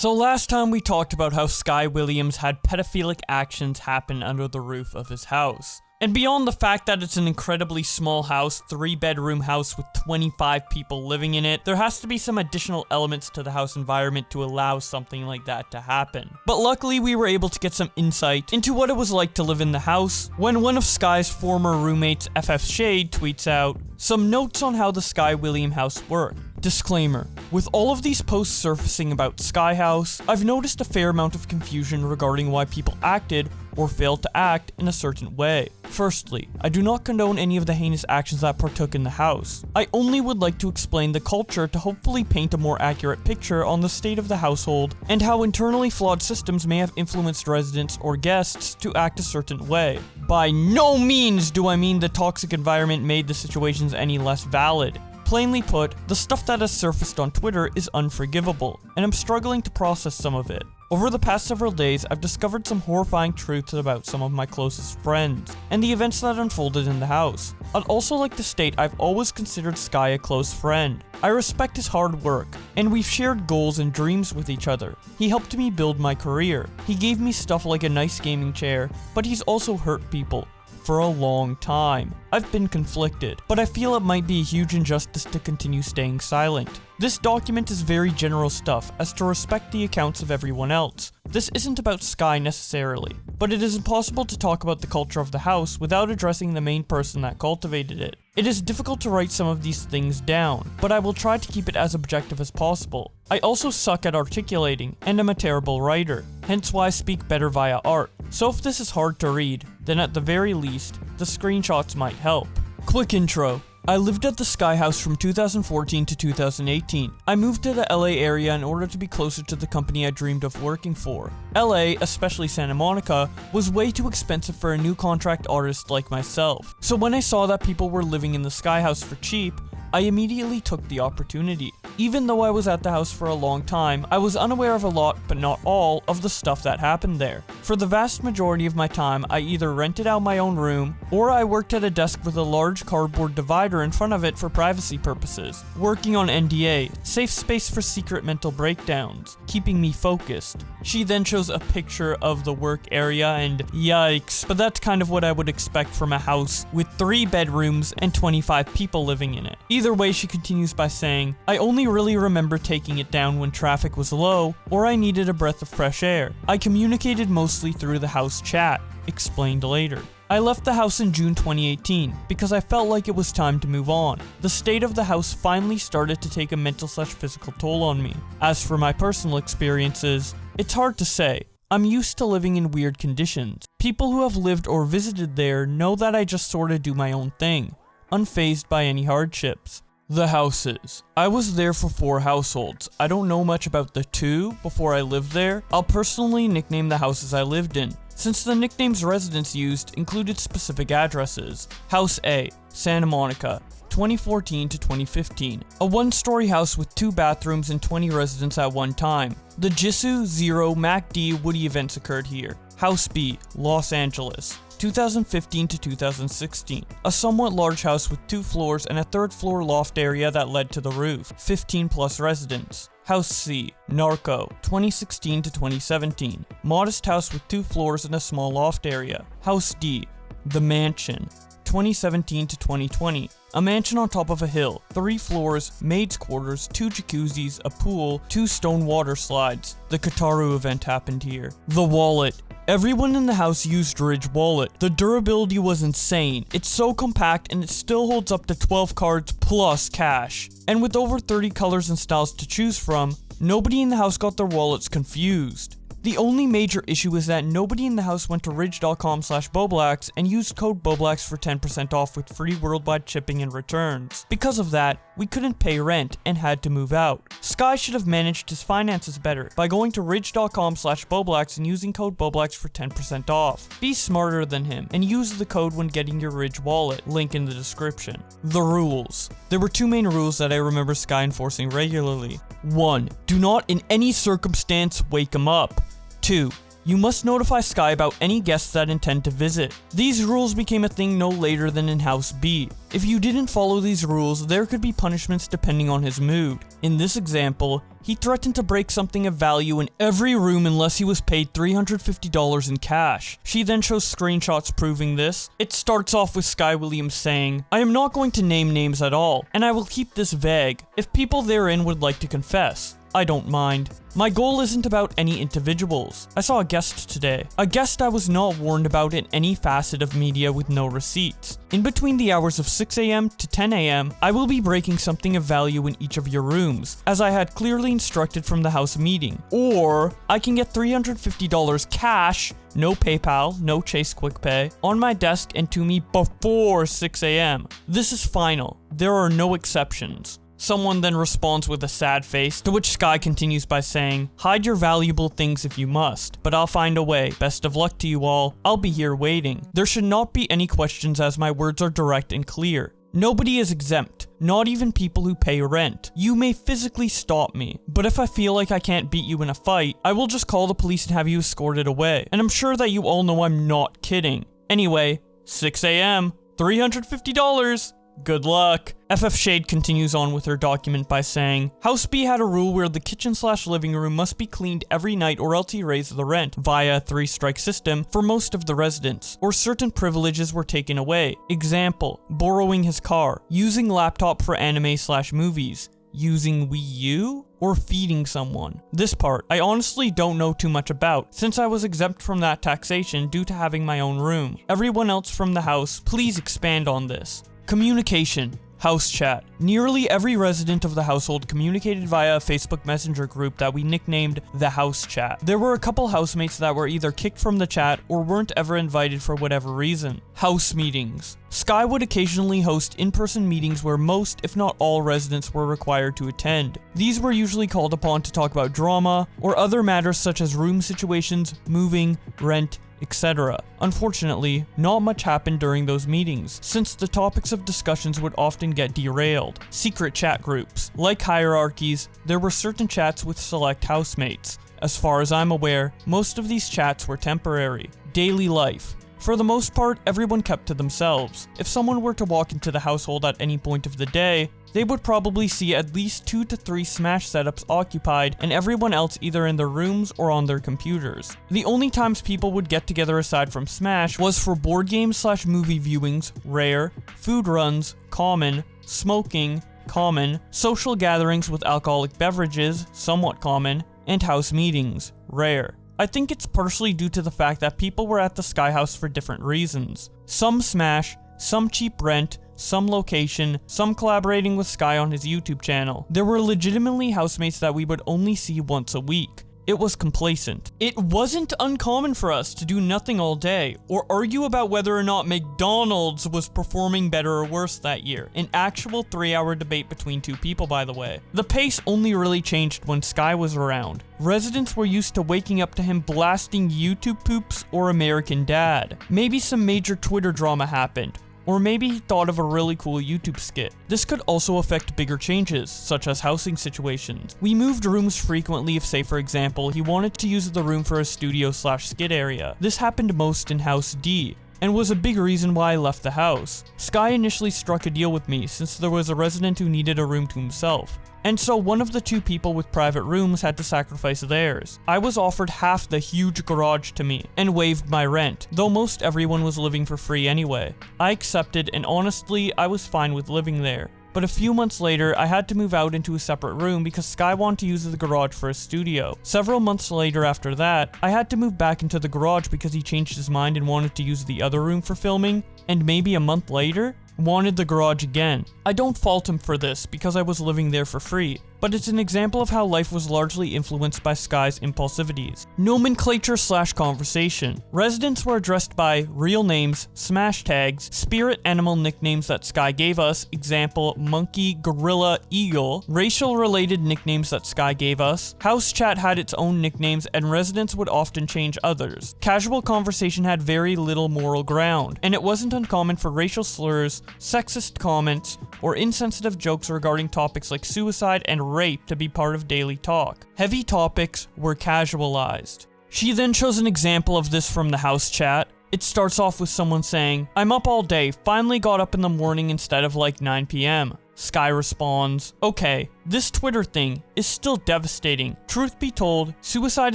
So last time we talked about how Sky Williams had pedophilic actions happen under the roof of his house. And beyond the fact that it's an incredibly small house, 3-bedroom house with 25 people living in it, there has to be some additional elements to the house environment to allow something like that to happen. But luckily we were able to get some insight into what it was like to live in the house when one of Sky's former roommates, ffSade, tweets out some notes on how the Sky Williams house worked. Disclaimer: with all of these posts surfacing about Sky House, I've noticed a fair amount of confusion regarding why people acted or failed to act in a certain way. Firstly, I do not condone any of the heinous actions that partook in the house. I only would like to explain the culture to hopefully paint a more accurate picture on the state of the household and how internally flawed systems may have influenced residents or guests to act a certain way. By no means do I mean the toxic environment made the situations any less valid. Plainly put, the stuff that has surfaced on Twitter is unforgivable, and I'm struggling to process some of it. Over the past several days, I've discovered some horrifying truths about some of my closest friends, and the events that unfolded in the house. I'd also like to state I've always considered Sky a close friend. I respect his hard work, and we've shared goals and dreams with each other. He helped me build my career. He gave me stuff like a nice gaming chair, but he's also hurt people. For a long time. I've been conflicted, but I feel it might be a huge injustice to continue staying silent. This document is very general stuff, as to respect the accounts of everyone else. This isn't about Sky necessarily, but it is impossible to talk about the culture of the house without addressing the main person that cultivated it. It is difficult to write some of these things down, but I will try to keep it as objective as possible. I also suck at articulating, and am a terrible writer, hence why I speak better via art. So if this is hard to read, then at the very least, the screenshots might help. Quick intro. I lived at the Sky House from 2014 to 2018. I moved to the LA area in order to be closer to the company I dreamed of working for. LA, especially Santa Monica, was way too expensive for a new contract artist like myself. So when I saw that people were living in the Sky House for cheap, I immediately took the opportunity. Even though I was at the house for a long time, I was unaware of a lot, but not all, of the stuff that happened there. For the vast majority of my time, I either rented out my own room, or I worked at a desk with a large cardboard divider in front of it for privacy purposes, working on NDA, safe space for secret mental breakdowns, keeping me focused. She then shows a picture of the work area and yikes, but that's kind of what I would expect from a house with 3 bedrooms and 25 people living in it. Either way, she continues by saying, I only really remember taking it down when traffic was low or I needed a breath of fresh air. I communicated mostly through the house chat, explained later. I left the house in June 2018 because I felt like it was time to move on. The state of the house finally started to take a mental/physical toll on me. As for my personal experiences, it's hard to say. I'm used to living in weird conditions. People who have lived or visited there know that I just sorta do my own thing, unfazed by any hardships. The houses. I was there for 4 households. I don't know much about the 2 before I lived there. I'll personally nickname the houses I lived in, since the nicknames residents used included specific addresses. House A, Santa Monica, 2014 to 2015. A 1-story house with 2 bathrooms and 20 residents at one time. The Jisoo, Zero, MacD, Woody events occurred here. House B, Los Angeles, 2015 to 2016. A somewhat large house with 2 floors and a 3rd floor loft area that led to the roof. 15 plus residents. House C, Narco, 2016 to 2017. Modest house with 2 floors and a small loft area. House D, The Mansion, 2017 to 2020. A mansion on top of a hill, 3 floors, maid's quarters, 2 jacuzzis, a pool, 2 stone water slides. The Kataru event happened here. The wallet. Everyone in the house used Ridge Wallet. The durability was insane. It's so compact and it still holds up to 12 cards plus cash. And with over 30 colors and styles to choose from, nobody in the house got their wallets confused. The only major issue is that nobody in the house went to ridge.com/Boblax and used code Boblax for 10% off with free worldwide shipping and returns. Because of that, we couldn't pay rent and had to move out. Sky should have managed his finances better by going to ridge.com/Boblax and using code Boblax for 10% off. Be smarter than him and use the code when getting your Ridge wallet, link in the description. The rules. There were 2 main rules that I remember Sky enforcing regularly. 1. Do not in any circumstance wake him up. 2. You must notify Sky about any guests that intend to visit. These rules became a thing no later than in House B. If you didn't follow these rules, there could be punishments depending on his mood. In this example, He threatened to break something of value in every room unless he was paid $350 in cash. She then shows screenshots proving this. It starts off with Sky Williams saying, "I am not going to name names at all, and I will keep this vague. If people therein would like to confess, I don't mind. My goal isn't about any individuals. I saw a guest today. A guest I was not warned about in any facet of media with no receipts. In between the hours of 6 AM to 10 AM, I will be breaking something of value in each of your rooms, as I had clearly instructed from the house meeting. Or, I can get $350 cash, no PayPal, no Chase QuickPay, on my desk and to me before 6 AM. This is final. There are no exceptions." Someone then responds with a sad face, to which Sky continues by saying, "Hide your valuable things if you must, but I'll find a way. Best of luck to you all. I'll be here waiting. There should not be any questions as my words are direct and clear. Nobody is exempt, not even people who pay rent. You may physically stop me, but if I feel like I can't beat you in a fight, I will just call the police and have you escorted away. And I'm sure that you all know I'm not kidding. Anyway, 6 AM, $350. Good luck." ffSade continues on with her document by saying, "House B had a rule where the kitchen/living room must be cleaned every night or else he raised the rent via a 3-strike system for most of the residents, or certain privileges were taken away. Example, borrowing his car, using laptop for anime/movies, using Wii U, or feeding someone. This part, I honestly don't know too much about, since I was exempt from that taxation due to having my own room. Everyone else from the house, please expand on this." Communication. House chat. Nearly every resident of the household communicated via a Facebook Messenger group that we nicknamed the House Chat. There were a couple housemates that were either kicked from the chat or weren't ever invited for whatever reason. House meetings. Sky would occasionally host in-person meetings where most, if not all, residents were required to attend. These were usually called upon to talk about drama or other matters such as room situations, moving, rent, etc. Unfortunately, not much happened during those meetings, since the topics of discussions would often get derailed. Secret chat groups. Like hierarchies, there were certain chats with select housemates. As far as I'm aware, most of these chats were temporary. Daily life. For the most part, everyone kept to themselves. If someone were to walk into the household at any point of the day, they would probably see at least 2 to 3 Smash setups occupied and everyone else either in their rooms or on their computers. The only times people would get together aside from Smash was for board games/movie viewings, rare, food runs, common, smoking, common, social gatherings with alcoholic beverages, somewhat common, and house meetings, rare. I think it's partially due to the fact that people were at the Sky House for different reasons. Some Smash, some cheap rent, some location, some collaborating with Sky on his YouTube channel. There were legitimately housemates that we would only see once a week. It was complacent. It wasn't uncommon for us to do nothing all day, or argue about whether or not McDonald's was performing better or worse that year. An actual 3-hour debate between two people, by the way. The pace only really changed when Sky was around. Residents were used to waking up to him blasting YouTube poops or American Dad. Maybe some major Twitter drama happened. Or maybe he thought of a really cool YouTube skit. This could also affect bigger changes, such as housing situations. We moved rooms frequently if, say for example, he wanted to use the room for a studio/skit area. This happened most in House D, and was a big reason why I left the house. Sky initially struck a deal with me since there was a resident who needed a room to himself. And so one of the 2 people with private rooms had to sacrifice theirs. I was offered half the huge garage to me, and waived my rent, though most everyone was living for free anyway. I accepted, and honestly, I was fine with living there. But a few months later, I had to move out into a separate room because Sky wanted to use the garage for a studio. Several months later after that, I had to move back into the garage because he changed his mind and wanted to use the other room for filming, and maybe a month later, wanted the garage again. I don't fault him for this because I was living there for free, but it's an example of how life was largely influenced by Sky's impulsivities. Nomenclature/conversation. Residents were addressed by real names, smash tags, spirit animal nicknames that Sky gave us, example, monkey, gorilla, eagle, racial related nicknames that Sky gave us. House chat had its own nicknames and residents would often change others. Casual conversation had very little moral ground, and it wasn't uncommon for racial slurs, sexist comments, or insensitive jokes regarding topics like suicide and rape to be part of daily talk. Heavy topics were casualized. She then shows an example of this from the house chat. It starts off with someone saying, "I'm up all day, finally got up in the morning instead of like 9 PM. Sky responds, "Okay, this Twitter thing is still devastating. Truth be told, suicide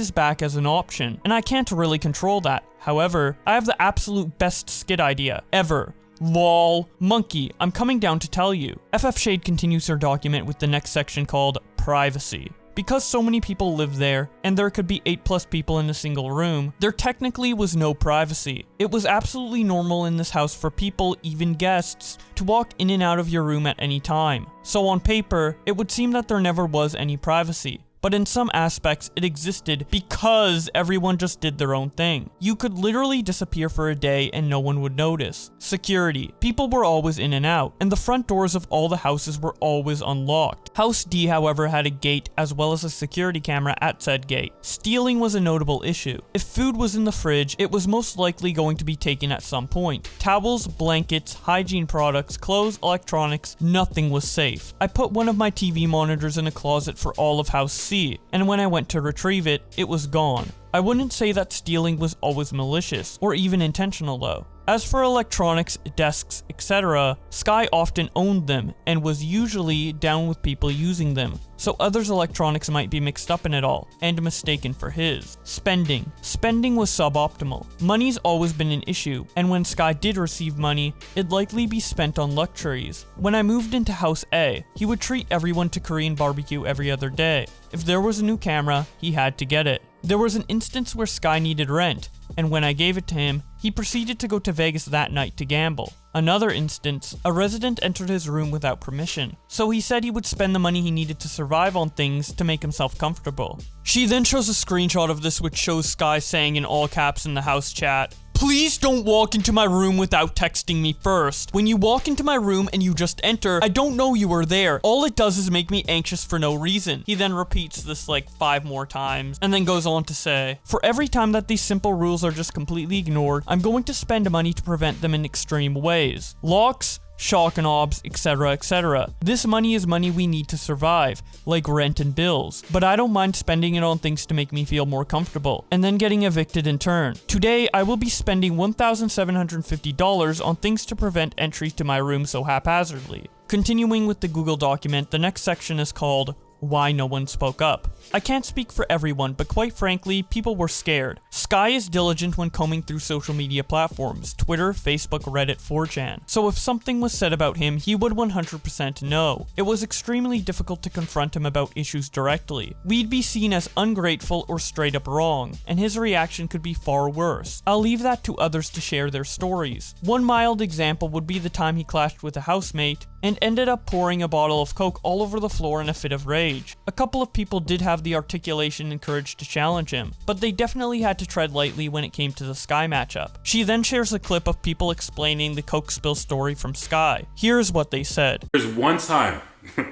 is back as an option, and I can't really control that. However, I have the absolute best skit idea ever. LOL. Monkey, I'm coming down to tell you." ffSade continues her document with the next section called Privacy. Because so many people live there, and there could be 8+ people in a single room, there technically was no privacy. It was absolutely normal in this house for people, even guests, to walk in and out of your room at any time. So on paper, it would seem that there never was any privacy. But in some aspects, it existed because everyone just did their own thing. You could literally disappear for a day and no one would notice. Security. People were always in and out, and the front doors of all the houses were always unlocked. House D, however, had a gate as well as a security camera at said gate. Stealing was a notable issue. If food was in the fridge, it was most likely going to be taken at some point. Towels, blankets, hygiene products, clothes, electronics, nothing was safe. I put one of my TV monitors in a closet for all of House C, and when I went to retrieve it, it was gone. I wouldn't say that stealing was always malicious, or even intentional though. As for electronics, desks, etc., Sky often owned them, and was usually down with people using them, so others' electronics might be mixed up in it all, and mistaken for his. Spending. Spending was suboptimal. Money's always been an issue, and when Sky did receive money, it'd likely be spent on luxuries. When I moved into House A, he would treat everyone to Korean barbecue every other day. If there was a new camera, he had to get it. There was an instance where Sky needed rent, and when I gave it to him, he proceeded to go to Vegas that night to gamble. Another instance, a resident entered his room without permission, so he said he would spend the money he needed to survive on things to make himself comfortable. She then shows a screenshot of this which shows Sky saying in all caps in the house chat, "Please don't walk into my room without texting me first. When you walk into my room and you just enter, I don't know you are there. All it does is make me anxious for no reason." He then repeats this like 5 more times, and then goes on to say, "For every time that these simple rules are just completely ignored, I'm going to spend money to prevent them in extreme ways. Locks, shock and obs, etc, etc. This money is money we need to survive, like rent and bills, but I don't mind spending it on things to make me feel more comfortable, and then getting evicted in turn. Today, I will be spending $1,750 on things to prevent entry to my room so haphazardly." Continuing with the Google document, the next section is called Why No One Spoke Up. I can't speak for everyone, but quite frankly, people were scared. Sky is diligent when combing through social media platforms, Twitter, Facebook, Reddit, 4chan. So if something was said about him, he would 100% know. It was extremely difficult to confront him about issues directly. We'd be seen as ungrateful or straight up wrong, and his reaction could be far worse. I'll leave that to others to share their stories. One mild example would be the time he clashed with a housemate, and ended up pouring a bottle of Coke all over the floor in a fit of rage. A couple of people did have the articulation and courage to challenge him, but they definitely had to tread lightly when it came to the Sky matchup. She then shares a clip of people explaining the Coke spill story from Sky. Here's what they said. There's one time,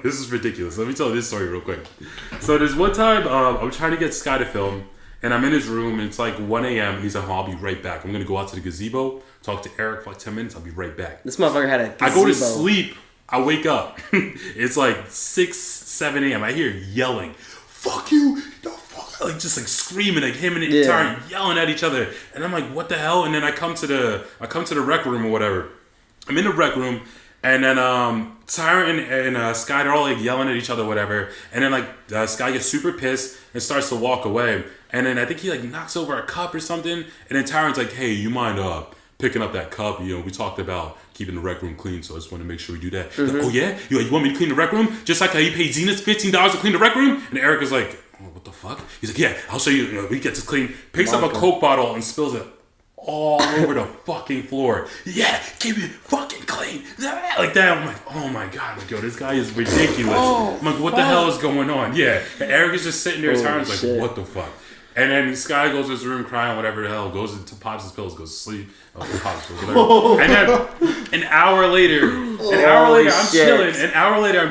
this is ridiculous, let me tell this story real quick. So there's one time, I'm trying to get Sky to film, and I'm in his room, and it's like 1 a.m, and he's like, "I'll be right back. I'm gonna go out to the gazebo, talk to Eric for like 10 minutes, I'll be right back." This motherfucker had a gazebo. I go to sleep, I wake up, it's like 6, 7 a.m, I hear yelling, "Fuck you, no fuck," like just like screaming, like him and the guitar yelling at each other, and I'm like, what the hell? And then I come to the rec room or whatever. I'm in the rec room, and then Tyrant and Sky, they're all like yelling at each other, whatever. And then like Sky gets super pissed and starts to walk away. And then I think he like knocks over a cup or something. And then Tyrant's like, "Hey, you mind picking up that cup? You know, we talked about keeping the rec room clean, so I just want to make sure we do that." Like, "Oh yeah? You want me to clean the rec room? Just like how you paid Zenith $15 to clean the rec room?" And Eric is like, "Oh, what the fuck?" He's like, "Yeah, I'll show you. We get this clean." Picks up a Coke bottle and spills it all over the fucking floor. "Yeah, keep it fucking clean." Like that. I'm like, oh my god, like, yo, this guy is ridiculous. I'm like, what the hell is going on? Yeah. And Eric is just sitting there, like, what the fuck? And then Sky goes to his room crying, whatever the hell, goes into pops his pills, goes to sleep. Pops pills, whatever. And then an hour later, I'm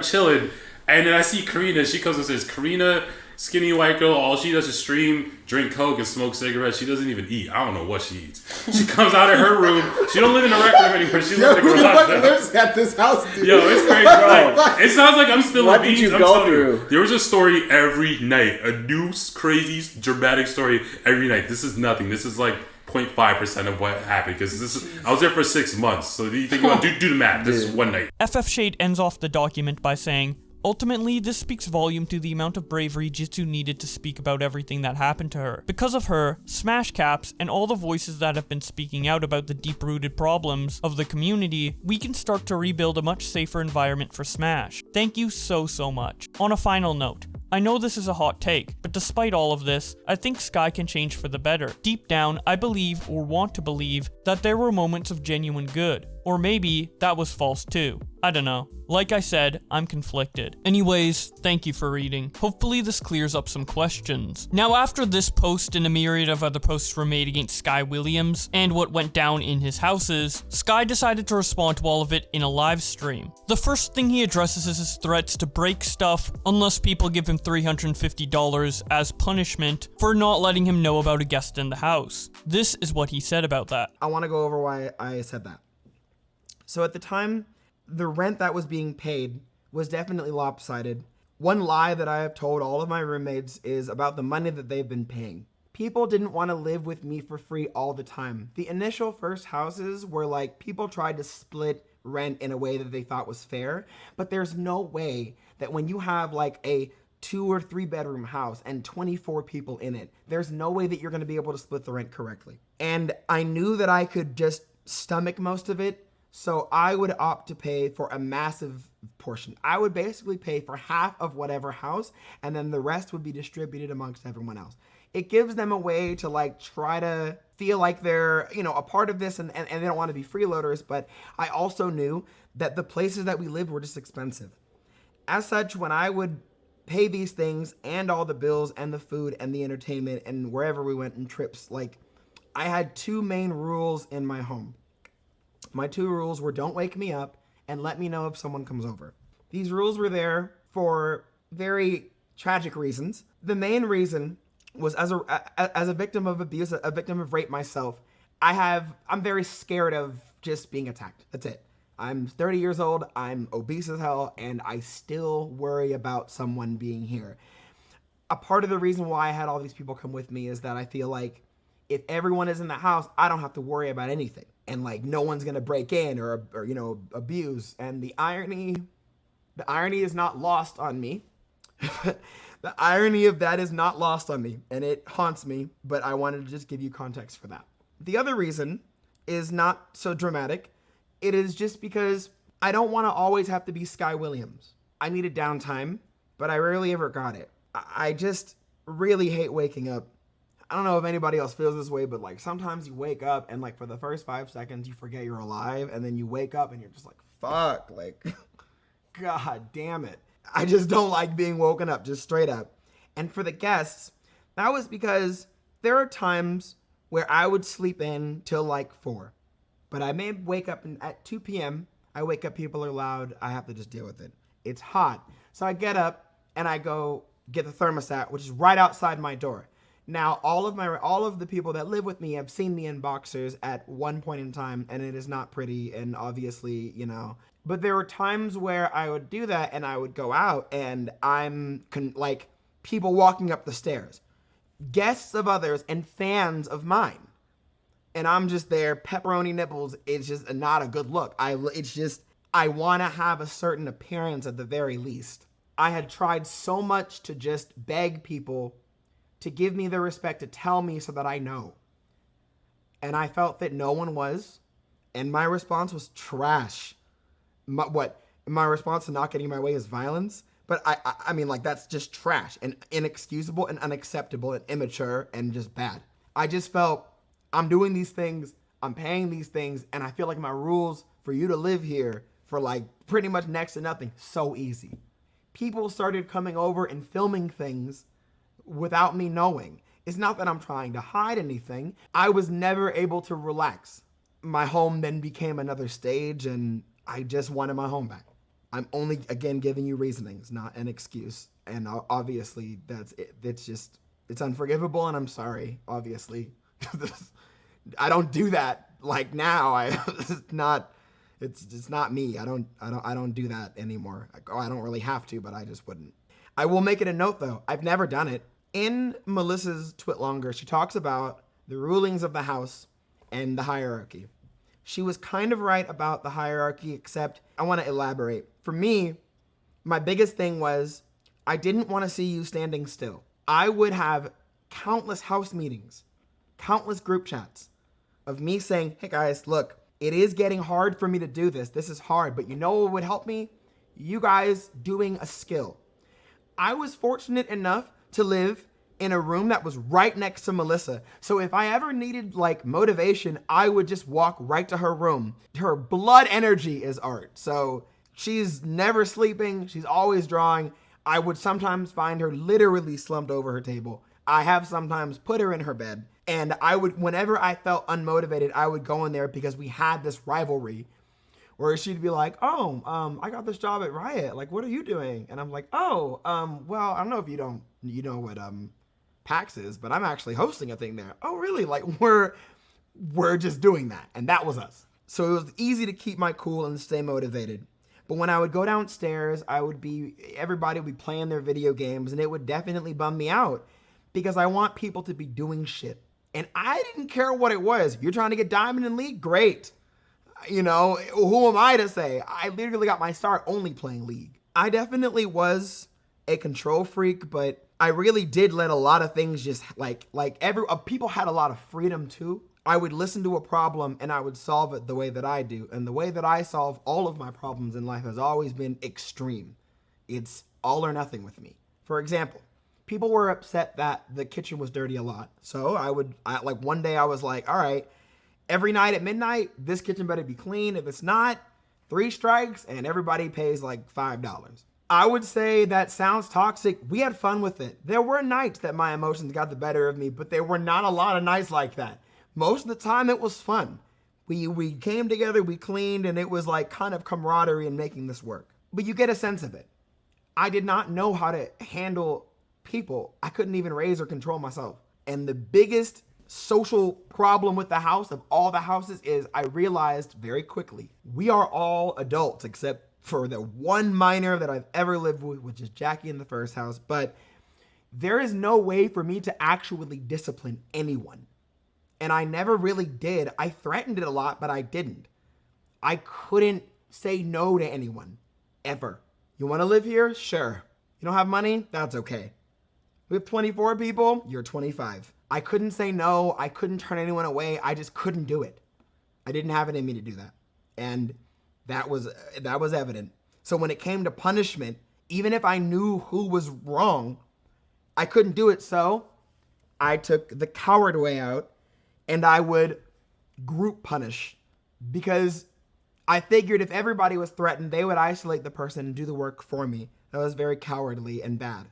chilling. And then I see Karina. She comes and says, "Karina, skinny white girl, all she does is stream, drink Coke, and smoke cigarettes. She doesn't even eat. I don't know what she eats." She comes out of her room. She don't live in a rec room anymore. She lives in a garage. Who lives at this house, dude? Yo, it's crazy, bro. Like, it sounds like I'm spilling what beans. Did you I'm go telling through? you, there was a story every night. A new, crazy, dramatic story every night. This is nothing. This is like 0.5% of what happened, because I was there for 6 months. So you think about do the math. This is one night. ffSade ends off the document by saying, ultimately, this speaks volume to the amount of bravery Jitsu needed to speak about everything that happened to her. Because of her, Smash Caps, and all the voices that have been speaking out about the deep-rooted problems of the community, we can start to rebuild a much safer environment for Smash. Thank you so much. On a final note, I know this is a hot take, but despite all of this, I think Sky can change for the better. Deep down, I believe, or want to believe, that there were moments of genuine good. Or maybe that was false too. I don't know. Like I said, I'm conflicted. Anyways, thank you for reading. Hopefully this clears up some questions. Now after this post and a myriad of other posts were made against Sky Williams and what went down in his houses, Sky decided to respond to all of it in a live stream. The first thing he addresses is his threats to break stuff unless people give him $350 as punishment for not letting him know about a guest in the house. This is what he said about that. I want to go over why I said that. So at the time, the rent that was being paid was definitely lopsided. One lie that I have told all of my roommates is about the money that they've been paying. People didn't want to live with me for free all the time. The initial first houses were like, people tried to split rent in a way that they thought was fair, but there's no way that when you have like a 2 or 3 bedroom house and 24 people in it, there's no way that you're going to be able to split the rent correctly. And I knew that I could just stomach most of it. So I would opt to pay for a massive portion. I would basically pay for half of whatever house, and then the rest would be distributed amongst everyone else. It gives them a way to like try to feel like they're, a part of this and they don't want to be freeloaders. But I also knew that the places that we lived were just expensive. As such, when I would pay these things and all the bills and the food and the entertainment and wherever we went and trips, like I had 2 main rules in my home. My 2 rules were don't wake me up and let me know if someone comes over. These rules were there for very tragic reasons. The main reason was as a victim of abuse, a victim of rape myself, I'm very scared of just being attacked. That's it. I'm 30 years old, I'm obese as hell, and I still worry about someone being here. A part of the reason why I had all these people come with me is that I feel like if everyone is in the house, I don't have to worry about anything. And like no one's gonna break in or abuse. And the irony is not lost on me. The irony of that is not lost on me, and it haunts me. But I wanted to just give you context for that. The other reason is not so dramatic. It is just because I don't want to always have to be Sky Williams. I needed downtime, but I rarely ever got it. I just really hate waking up. I don't know if anybody else feels this way, but like sometimes you wake up and like for the first 5 seconds you forget you're alive, and then you wake up and you're just like, fuck, like, god damn it. I just don't like being woken up, just straight up. And for the guests, that was because there are times where I would sleep in till like 4, but I may wake up at 2 p.m. I wake up, people are loud, I have to just deal with it. It's hot. So I get up and I go get the thermostat, which is right outside my door. Now, all of the people that live with me have seen me in boxers at one point in time, and it is not pretty, and obviously, But there were times where I would do that, and I would go out, and I'm like people walking up the stairs, guests of others, and fans of mine, and I'm just there, pepperoni nipples. It's just not a good look. I want to have a certain appearance at the very least. I had tried so much to just beg people to give me the respect to tell me so that I know. And I felt that no one was. And my response was trash. My response to not getting my way is violence. But I mean, like, that's just trash and inexcusable and unacceptable and immature and just bad. I just felt I'm doing these things, I'm paying these things, and I feel like my rules for you to live here for like pretty much next to nothing, so easy. People started coming over and filming things without me knowing. It's not that I'm trying to hide anything. I was never able to relax. My home then became another stage, and I just wanted my home back. I'm only, again, giving you reasonings, not an excuse. And obviously, that's it. It's unforgivable, and I'm sorry, obviously. I don't do that like now. It's not me. I don't do that anymore. I don't really have to, but I just wouldn't. I will make it a note, though. I've never done it. In Melissa's Twitlonger, she talks about the rulings of the house and the hierarchy. She was kind of right about the hierarchy, except I want to elaborate. For me, my biggest thing was I didn't want to see you standing still. I would have countless house meetings, countless group chats of me saying, hey guys, look, it is getting hard for me to do this. This is hard, but you know what would help me? You guys doing a skill. I was fortunate enough to live in a room that was right next to Melissa. So if I ever needed like motivation, I would just walk right to her room. Her blood energy is art. So she's never sleeping. She's always drawing. I would sometimes find her literally slumped over her table. I have sometimes put her in her bed. And I would, whenever I felt unmotivated, I would go in there because we had this rivalry where she'd be like, oh, I got this job at Riot. Like, what are you doing? And I'm like, oh, well, I don't know if you know what PAX is, but I'm actually hosting a thing there. Oh, really? Like, we're just doing that. And that was us. So it was easy to keep my cool and stay motivated. But when I would go downstairs, everybody would be playing their video games, and it would definitely bum me out because I want people to be doing shit. And I didn't care what it was. You're trying to get Diamond in League? Great. You know, who am I to say? I literally got my start only playing League. I definitely was a control freak, but I really did let a lot of things just people had a lot of freedom too. I would listen to a problem and I would solve it the way that I do. And the way that I solve all of my problems in life has always been extreme. It's all or nothing with me. For example, people were upset that the kitchen was dirty a lot. So one day I was like, all right, every night at midnight, this kitchen better be clean. If it's not, 3 strikes and everybody pays like $5. I would say that sounds toxic. We had fun with it. There were nights that my emotions got the better of me, but there were not a lot of nights like that. Most of the time it was fun. We came together, we cleaned, and it was like kind of camaraderie in making this work. But you get a sense of it. I did not know how to handle people. I couldn't even raise or control myself. And the biggest social problem with the house of all the houses is I realized very quickly, we are all adults except for the one minor that I've ever lived with, which is Jackie in the first house. But there is no way for me to actually discipline anyone. And I never really did. I threatened it a lot, but I didn't. I couldn't say no to anyone, ever. You want to live here? Sure. You don't have money? That's okay. We have 24 people, you're 25. I couldn't say no. I couldn't turn anyone away. I just couldn't do it. I didn't have it in me to do that. And that was evident. So when it came to punishment, even if I knew who was wrong, I couldn't do it. So I took the coward way out and I would group punish because I figured if everybody was threatened, they would isolate the person and do the work for me. That was very cowardly and bad.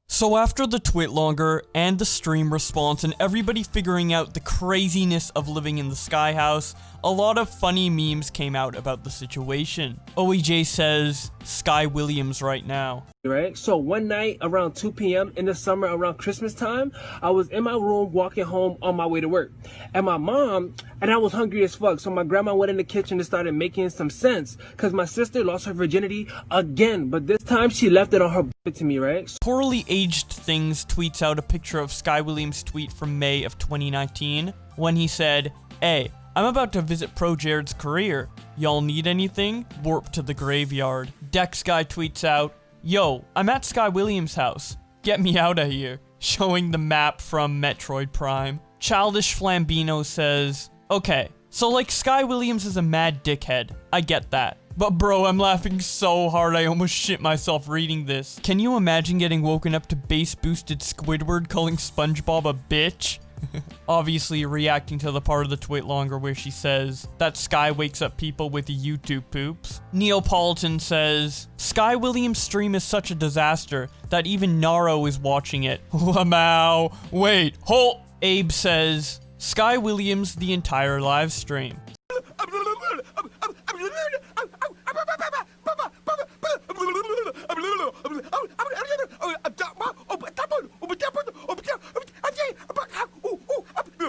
So after the Twitlonger and the stream response and everybody figuring out the craziness of living in the Sky House, a lot of funny memes came out about the situation. OEJ says, Sky Williams right now. Right? So one night around 2 p.m. in the summer around Christmas time, I was in my room walking home on my way to work. And my mom, and I was hungry as fuck, so my grandma went in the kitchen and started making some sense because my sister lost her virginity again, but this time she left it on her to me, right? Poorly Aged Things tweets out a picture of Sky Williams' tweet from May of 2019 when he said, hey, I'm about to visit Pro Jared's career. Y'all need anything? Warp to the graveyard. Dex Guy tweets out, yo, I'm at Sky Williams' house. Get me out of here. Showing the map from Metroid Prime. Childish Flambino says, okay, so like Sky Williams is a mad dickhead. I get that. But bro, I'm laughing so hard I almost shit myself reading this. Can you imagine getting woken up to bass boosted Squidward calling SpongeBob a bitch? Obviously reacting to the part of the Twitlonger where she says that Sky wakes up people with YouTube poops. Neapolitan says, Sky Williams' stream is such a disaster that even Naro is watching it. Lamau. Wait, hold. Abe says, Sky Williams the entire live stream.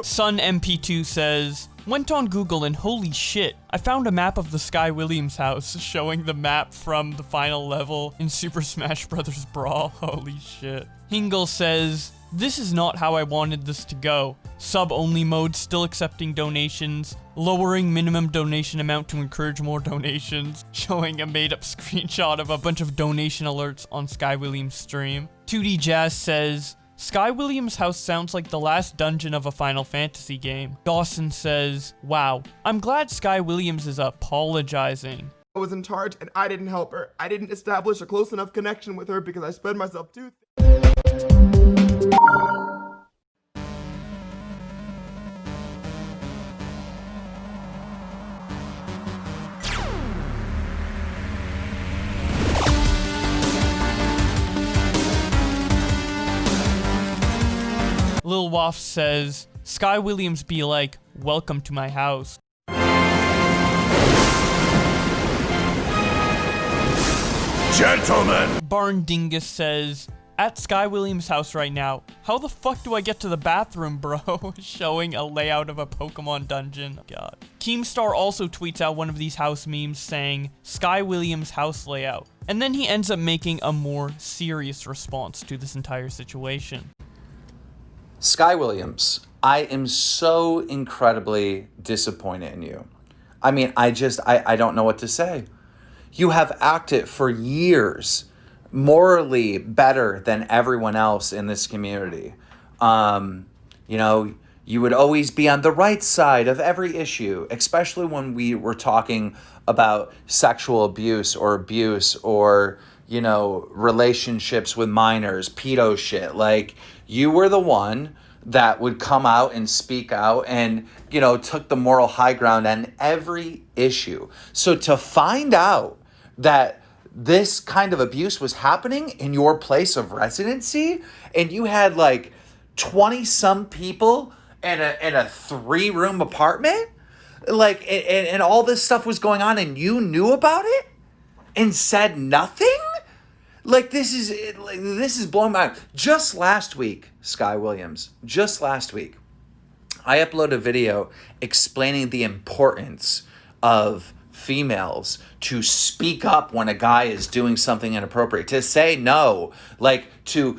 Sun MP2 says, went on Google and holy shit, I found a map of the Sky Williams house showing the map from the final level in Super Smash Bros. Brawl. Holy shit. Hingle says, This is not how I wanted this to go. Sub-only mode still accepting donations. Lowering minimum donation amount to encourage more donations. Showing a made-up screenshot of a bunch of donation alerts on Sky Williams' stream. 2D Jazz says, Sky Williams' house sounds like the last dungeon of a Final Fantasy game. Dawson says, wow, I'm glad Sky Williams is apologizing. I was in charge and I didn't help her. I didn't establish a close enough connection with her because I spread myself too thin. Lil Waff says, Sky Williams be like, welcome to my house. Gentlemen! Barn Dingus says, at Sky Williams' house right now, how the fuck do I get to the bathroom, bro? Showing a layout of a Pokemon dungeon. God. Keemstar also tweets out one of these house memes saying, Sky Williams' house layout. And then he ends up making a more serious response to this entire situation. Sky Williams, I am so incredibly disappointed in you. I mean, I don't know what to say. You have acted for years morally better than everyone else in this community. You know, you would always be on the right side of every issue, especially when we were talking about sexual abuse or, you know, relationships with minors, pedo shit. Like, you were the one that would come out and speak out and, you know, took the moral high ground on every issue. So to find out that this kind of abuse was happening in your place of residency and you had like 20 some people in a 3-room apartment, like, and all this stuff was going on and you knew about it and said nothing? Like, this is blowing my mind. Just last week, Sky Williams, just last week, I uploaded a video explaining the importance of females to speak up when a guy is doing something inappropriate, to say no, like to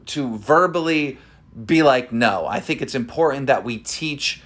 verbally be like, no. I think it's important that we teach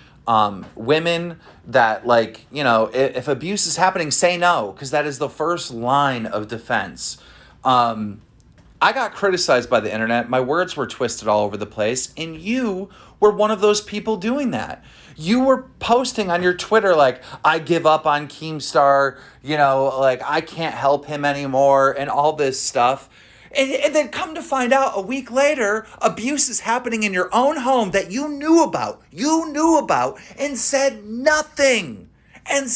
women that, like, you know, if abuse is happening, say no, because that is the first line of defense. I got criticized by the internet. My words were twisted all over the place, and you were one of those people doing that. You were posting on your Twitter like, I give up on Keemstar, you know, like, I can't help him anymore, and all this stuff. And then come to find out a week later, abuse is happening in your own home that you knew about, and said nothing. And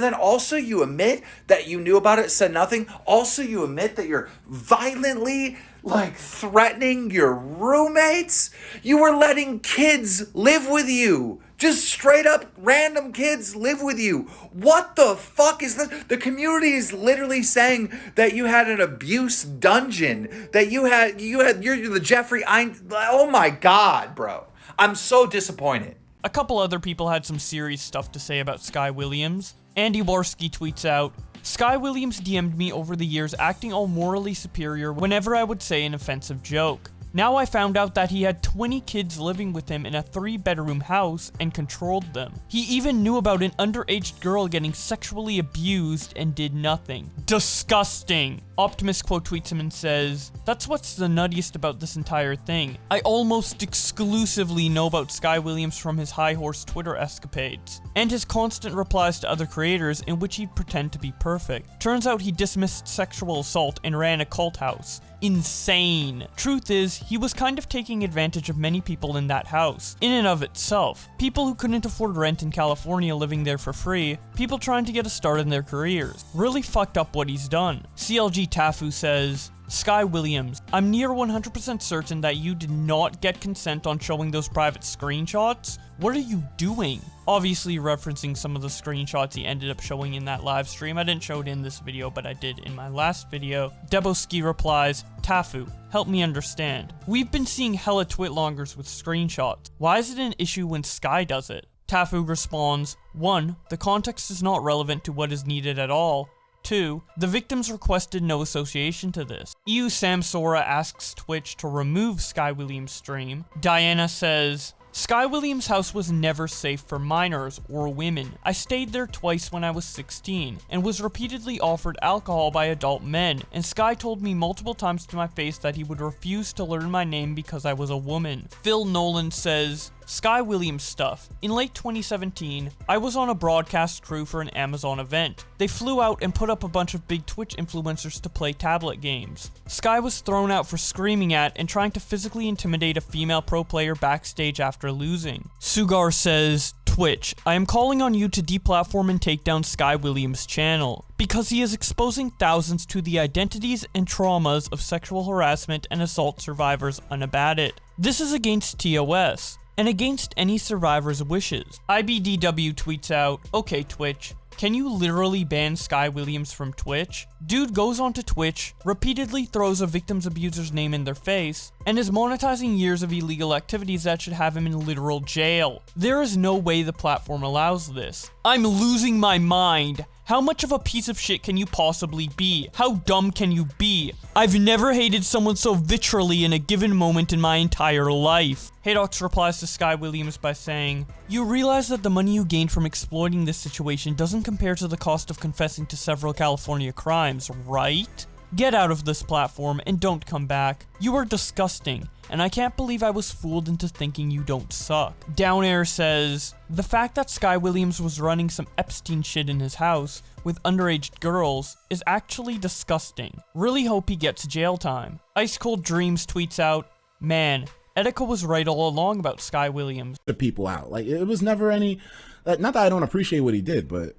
then also you admit that you knew about it, said nothing. Also you admit that you're violently, like, threatening your roommates. You were letting kids live with you. Just straight up random kids live with you. What the fuck is this? The community is literally saying that you had an abuse dungeon, that you're the Jeffrey Einstein. Oh my God, bro. I'm so disappointed. A couple other people had some serious stuff to say about Sky Williams. Andy Warski tweets out, Sky Williams DM'd me over the years acting all morally superior whenever I would say an offensive joke. Now I found out that he had 20 kids living with him in a 3-bedroom house and controlled them. He even knew about an underage girl getting sexually abused and did nothing. Disgusting! Optimus quote tweets him and says, that's what's the nuttiest about this entire thing. I almost exclusively know about Sky Williams from his high horse Twitter escapades, and his constant replies to other creators in which he'd pretend to be perfect. Turns out he dismissed sexual assault and ran a cult house. Insane. Truth is, he was kind of taking advantage of many people in that house, in and of itself. People who couldn't afford rent in California living there for free, people trying to get a start in their careers. Really fucked up what he's done. CLG Tafu says, Sky Williams, I'm near 100% certain that you did not get consent on showing those private screenshots. What are you doing? Obviously referencing some of the screenshots he ended up showing in that live stream. I didn't show it in this video, but I did in my last video. Deboski replies, Tafu, help me understand. We've been seeing hella Twitlongers with screenshots. Why is it an issue when Sky does it? Tafu responds, 1. The context is not relevant to what is needed at all. 2, the victims requested no association to this. EU Samsora asks Twitch to remove Sky Williams' stream. Diana says, Sky Williams' house was never safe for minors or women. I stayed there twice when I was 16 and was repeatedly offered alcohol by adult men, and Sky told me multiple times to my face that he would refuse to learn my name because I was a woman. Phil Nolan says, Sky Williams stuff. In late 2017, I was on a broadcast crew for an Amazon event. They flew out and put up a bunch of big Twitch influencers to play tablet games. Sky was thrown out for screaming at and trying to physically intimidate a female pro player backstage after losing. Sugar says, Twitch, I am calling on you to deplatform and take down Sky Williams' channel, because he is exposing thousands to the identities and traumas of sexual harassment and assault survivors unabated. This is against TOS, and against any survivor's wishes. IBDW tweets out, okay Twitch, can you literally ban Sky Williams from Twitch? Dude goes onto Twitch, repeatedly throws a victim's abuser's name in their face, and is monetizing years of illegal activities that should have him in literal jail. There is no way the platform allows this. I'm losing my mind. How much of a piece of shit can you possibly be? How dumb can you be? I've never hated someone so vitriolly in a given moment in my entire life. Haydox replies to Sky Williams by saying, you realize that the money you gained from exploiting this situation doesn't compare to the cost of confessing to several California crimes, right? Get out of this platform and don't come back. You are disgusting, and I can't believe I was fooled into thinking you don't suck. Downair says, the fact that Sky Williams was running some Epstein shit in his house with underage girls is actually disgusting. Really hope he gets jail time. Ice Cold Dreams tweets out, man, Etika was right all along about Sky Williams. The people out. Like, it was never any, not that I don't appreciate what he did, but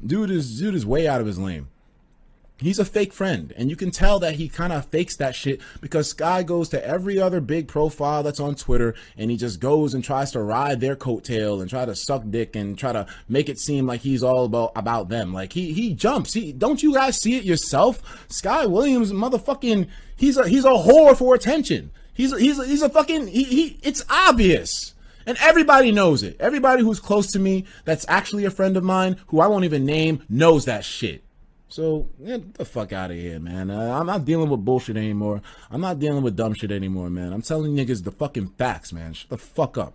dude is way out of his lane. He's a fake friend, and you can tell that he kind of fakes that shit because Sky goes to every other big profile that's on Twitter, and he just goes and tries to ride their coattail and try to suck dick and try to make it seem like he's all about them. Like he jumps. Don't you guys see it yourself? Sky Williams, motherfucking, he's a whore for attention. He's a fucking it's obvious. And everybody knows it. Everybody who's close to me that's actually a friend of mine, who I won't even name, knows that shit. So, get the fuck out of here, man. I'm not dealing with bullshit anymore. I'm not dealing with dumb shit anymore, man. I'm telling niggas the fucking facts, man. Shut the fuck up.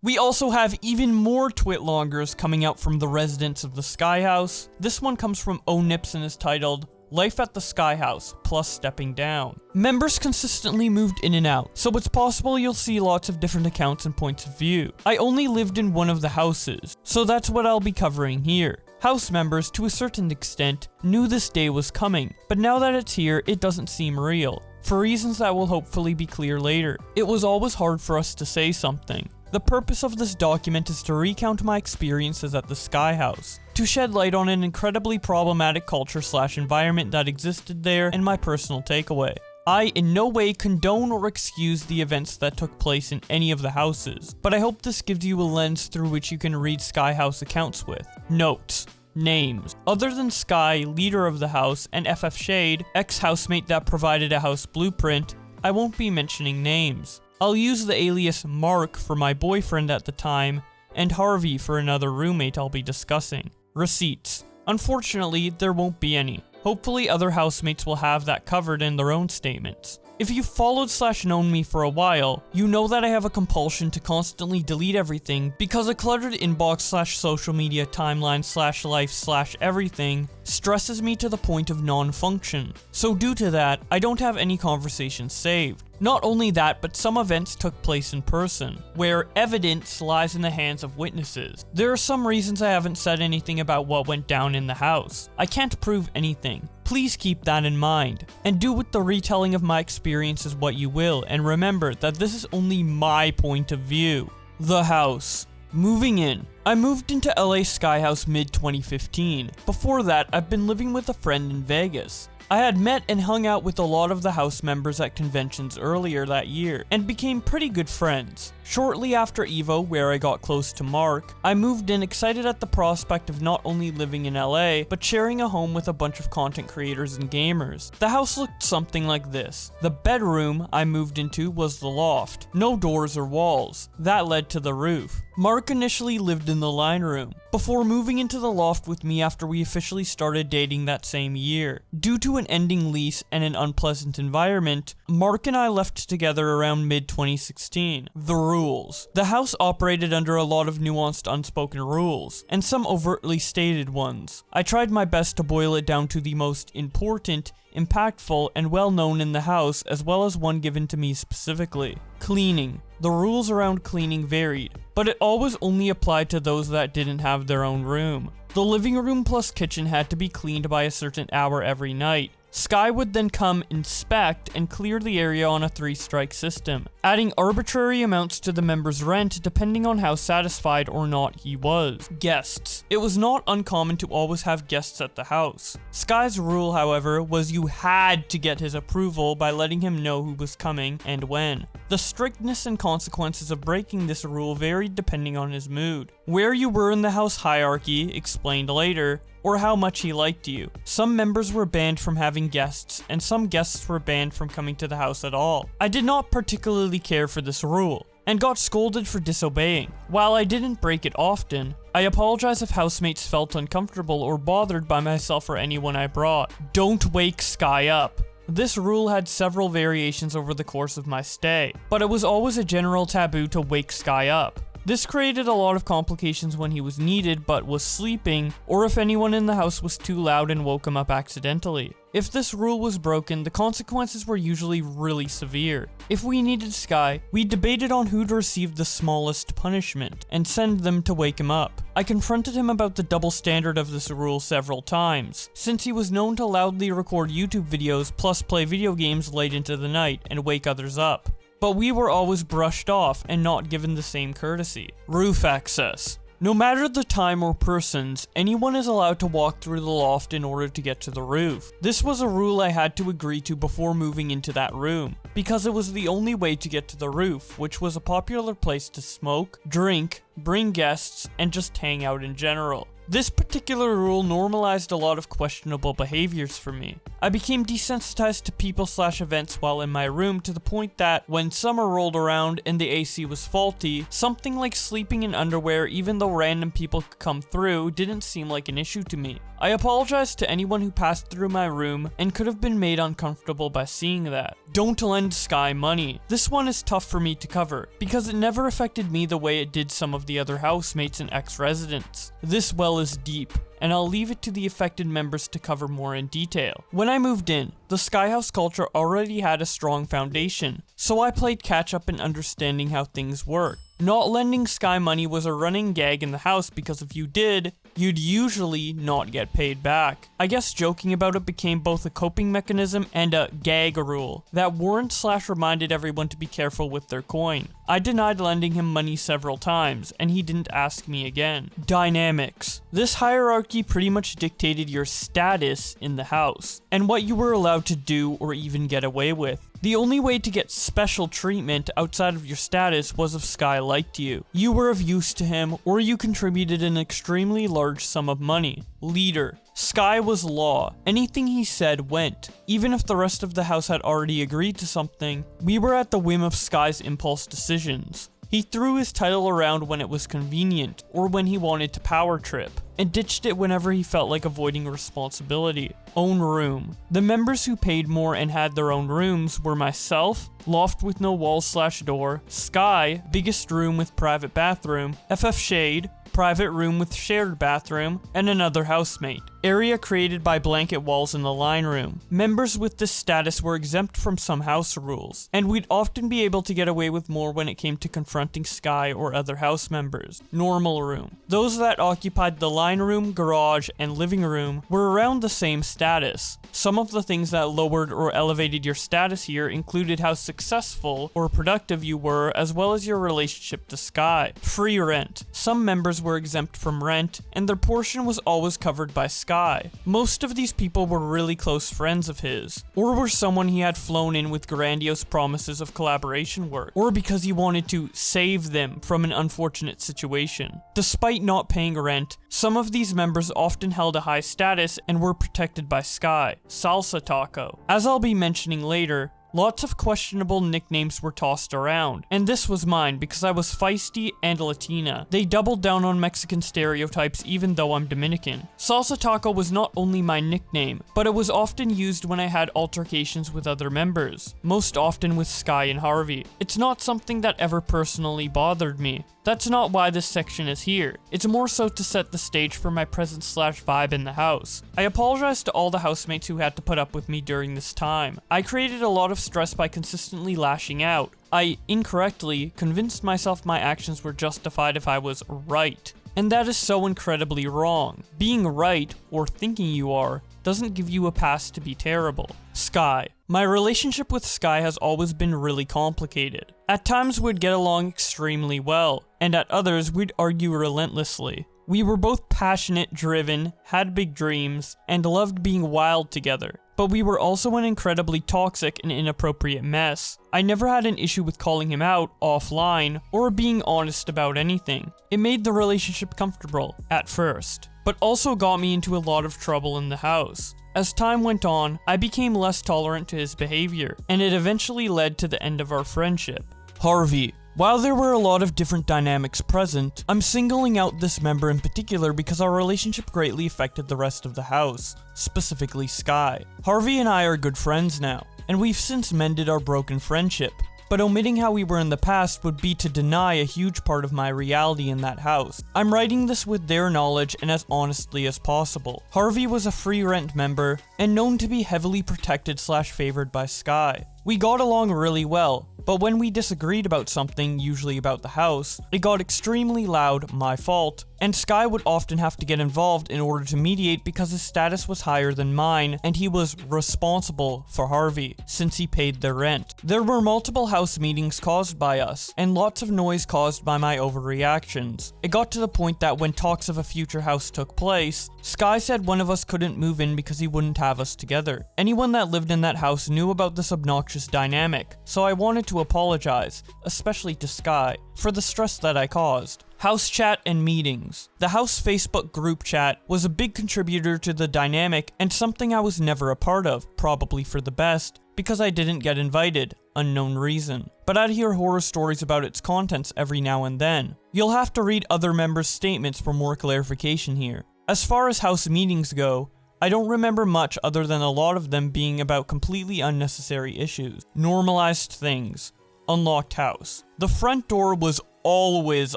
We also have even more Twitlongers coming out from the residents of the Sky House. This one comes from O-Nips and is titled, Life at the Sky House, plus stepping down. Members consistently moved in and out, so it's possible you'll see lots of different accounts and points of view. I only lived in one of the houses, so that's what I'll be covering here. House members, to a certain extent, knew this day was coming, but now that it's here, it doesn't seem real, for reasons that will hopefully be clear later. It was always hard for us to say something. The purpose of this document is to recount my experiences at the Sky House, to shed light on an incredibly problematic culture/environment that existed there, and my personal takeaway. I in no way condone or excuse the events that took place in any of the houses, but I hope this gives you a lens through which you can read Sky House accounts with. Notes. Names. Other than Sky, leader of the house, and ffSade, ex-housemate that provided a house blueprint, I won't be mentioning names. I'll use the alias Mark for my boyfriend at the time, and Harvey for another roommate I'll be discussing. Receipts. Unfortunately, there won't be any. Hopefully other housemates will have that covered in their own statements. If you've followed/known me for a while, you know that I have a compulsion to constantly delete everything because a cluttered inbox/social media timeline/life/everything stresses me to the point of non-function. So due to that, I don't have any conversations saved. Not only that, but some events took place in person, where evidence lies in the hands of witnesses. There are some reasons I haven't said anything about what went down in the house. I can't prove anything. Please keep that in mind, and do with the retelling of my experiences what you will, and remember that this is only my point of view. The house. Moving in. I moved into LA Sky House mid-2015. Before that, I've been living with a friend in Vegas. I had met and hung out with a lot of the house members at conventions earlier that year, and became pretty good friends. Shortly after EVO, where I got close to Mark, I moved in excited at the prospect of not only living in LA, but sharing a home with a bunch of content creators and gamers. The house looked something like this. The bedroom I moved into was the loft. No doors or walls. That led to the roof. Mark initially lived in the line room. before moving into the loft with me after we officially started dating that same year. Due to an ending lease and an unpleasant environment, Mark and I left together around mid-2016. The rules. The house operated under a lot of nuanced unspoken rules, and some overtly stated ones. I tried my best to boil it down to the most important, impactful, and well-known in the house, as well as one given to me specifically. Cleaning. The rules around cleaning varied, but it always only applied to those that didn't have their own room. The living room plus kitchen had to be cleaned by a certain hour every night. Sky would then come, inspect, and clear the area on a 3-strike system, adding arbitrary amounts to the member's rent depending on how satisfied or not he was. Guests. It was not uncommon to always have guests at the house. Sky's rule, however, was you had to get his approval by letting him know who was coming and when. The strictness and consequences of breaking this rule varied depending on his mood. Where you were in the house hierarchy, explained later, or how much he liked you. Some members were banned from having guests, and some guests were banned from coming to the house at all. I did not particularly care for this rule, and got scolded for disobeying. While I didn't break it often, I apologize if housemates felt uncomfortable or bothered by myself or anyone I brought. Don't wake Sky up. This rule had several variations over the course of my stay, but it was always a general taboo to wake Sky up. This created a lot of complications when he was needed but was sleeping, or if anyone in the house was too loud and woke him up accidentally. If this rule was broken, the consequences were usually really severe. If we needed Sky, we debated on who to receive the smallest punishment, and send them to wake him up. I confronted him about the double standard of this rule several times, since he was known to loudly record YouTube videos plus play video games late into the night and wake others up. But we were always brushed off and not given the same courtesy. Roof access. No matter the time or persons, anyone is allowed to walk through the loft in order to get to the roof. This was a rule I had to agree to before moving into that room, because it was the only way to get to the roof, which was a popular place to smoke, drink, bring guests, and just hang out in general. This particular rule normalized a lot of questionable behaviors for me. I became desensitized to people/events while in my room to the point that when summer rolled around and the AC was faulty, something like sleeping in underwear even though random people could come through didn't seem like an issue to me. I apologized to anyone who passed through my room and could have been made uncomfortable by seeing that. Don't lend Sky money. This one is tough for me to cover, because it never affected me the way it did some of the other housemates and ex-residents. This well is deep, and I'll leave it to the affected members to cover more in detail. When I moved in, the Sky House culture already had a strong foundation, so I played catch up in understanding how things work. Not lending Sky money was a running gag in the house because if you did, you'd usually not get paid back. I guess joking about it became both a coping mechanism and a gag rule that warned/reminded everyone to be careful with their coin. I denied lending him money several times, and he didn't ask me again. Dynamics. This hierarchy pretty much dictated your status in the house, and what you were allowed to do or even get away with. The only way to get special treatment outside of your status was if Sky liked you. You were of use to him, or you contributed an extremely large sum of money. Leader. Sky was law. Anything he said went. Even if the rest of the house had already agreed to something, we were at the whim of Sky's impulse decisions. He threw his title around when it was convenient, or when he wanted to power trip, and ditched it whenever he felt like avoiding responsibility. Own room. The members who paid more and had their own rooms were myself, loft with no walls/door, Sky, biggest room with private bathroom, ffSade, private room with shared bathroom, and another housemate. Area created by blanket walls in the line room. Members with this status were exempt from some house rules, and we'd often be able to get away with more when it came to confronting Sky or other house members. Normal room. Those that occupied the line room, garage, and living room were around the same status. Some of the things that lowered or elevated your status here included how successful or productive you were, as well as your relationship to Sky. Free rent. Some members were exempt from rent, and their portion was always covered by Sky. Most of these people were really close friends of his, or were someone he had flown in with grandiose promises of collaboration work, or because he wanted to save them from an unfortunate situation. Despite not paying rent, some of these members often held a high status and were protected by Sky. Salsa Taco. As I'll be mentioning later, Lots of questionable nicknames were tossed around, and this was mine because I was feisty and Latina. They doubled down on Mexican stereotypes even though I'm Dominican. Salsa Taco was not only my nickname, but it was often used when I had altercations with other members, most often with Sky and Harvey. It's not something that ever personally bothered me. That's not why this section is here. It's more so to set the stage for my presence/vibe in the house. I apologize to all the housemates who had to put up with me during this time. I created a lot of stress by consistently lashing out. I incorrectly convinced myself my actions were justified if I was right. And that is so incredibly wrong. Being right, or thinking you are, doesn't give you a pass to be terrible. Sky. My relationship with Sky has always been really complicated. At times we'd get along extremely well, and at others we'd argue relentlessly. We were both passionate, driven, had big dreams, and loved being wild together. But we were also an incredibly toxic and inappropriate mess. I never had an issue with calling him out offline or being honest about anything. It made the relationship comfortable, at first, but also got me into a lot of trouble in the house. As time went on, I became less tolerant to his behavior, and it eventually led to the end of our friendship. Harvey. While there were a lot of different dynamics present, I'm singling out this member in particular because our relationship greatly affected the rest of the house, specifically Sky. Harvey and I are good friends now, and we've since mended our broken friendship. But omitting how we were in the past would be to deny a huge part of my reality in that house. I'm writing this with their knowledge and as honestly as possible. Harvey was a free rent member and known to be heavily protected/favored by Sky. We got along really well, but when we disagreed about something, usually about the house, it got extremely loud, my fault, and Sky would often have to get involved in order to mediate because his status was higher than mine and he was responsible for Harvey, since he paid their rent. There were multiple house meetings caused by us, and lots of noise caused by my overreactions. It got to the point that when talks of a future house took place, Sky said one of us couldn't move in because he wouldn't have us together. Anyone that lived in that house knew about this obnoxious dynamic, so I wanted to apologize, especially to Sky, for the stress that I caused. House chat and meetings. The house Facebook group chat was a big contributor to the dynamic and something I was never a part of, probably for the best, because I didn't get invited, unknown reason. But I'd hear horror stories about its contents every now and then. You'll have to read other members' statements for more clarification here. As far as house meetings go, I don't remember much other than a lot of them being about completely unnecessary issues. Normalized things. Unlocked house. The front door was always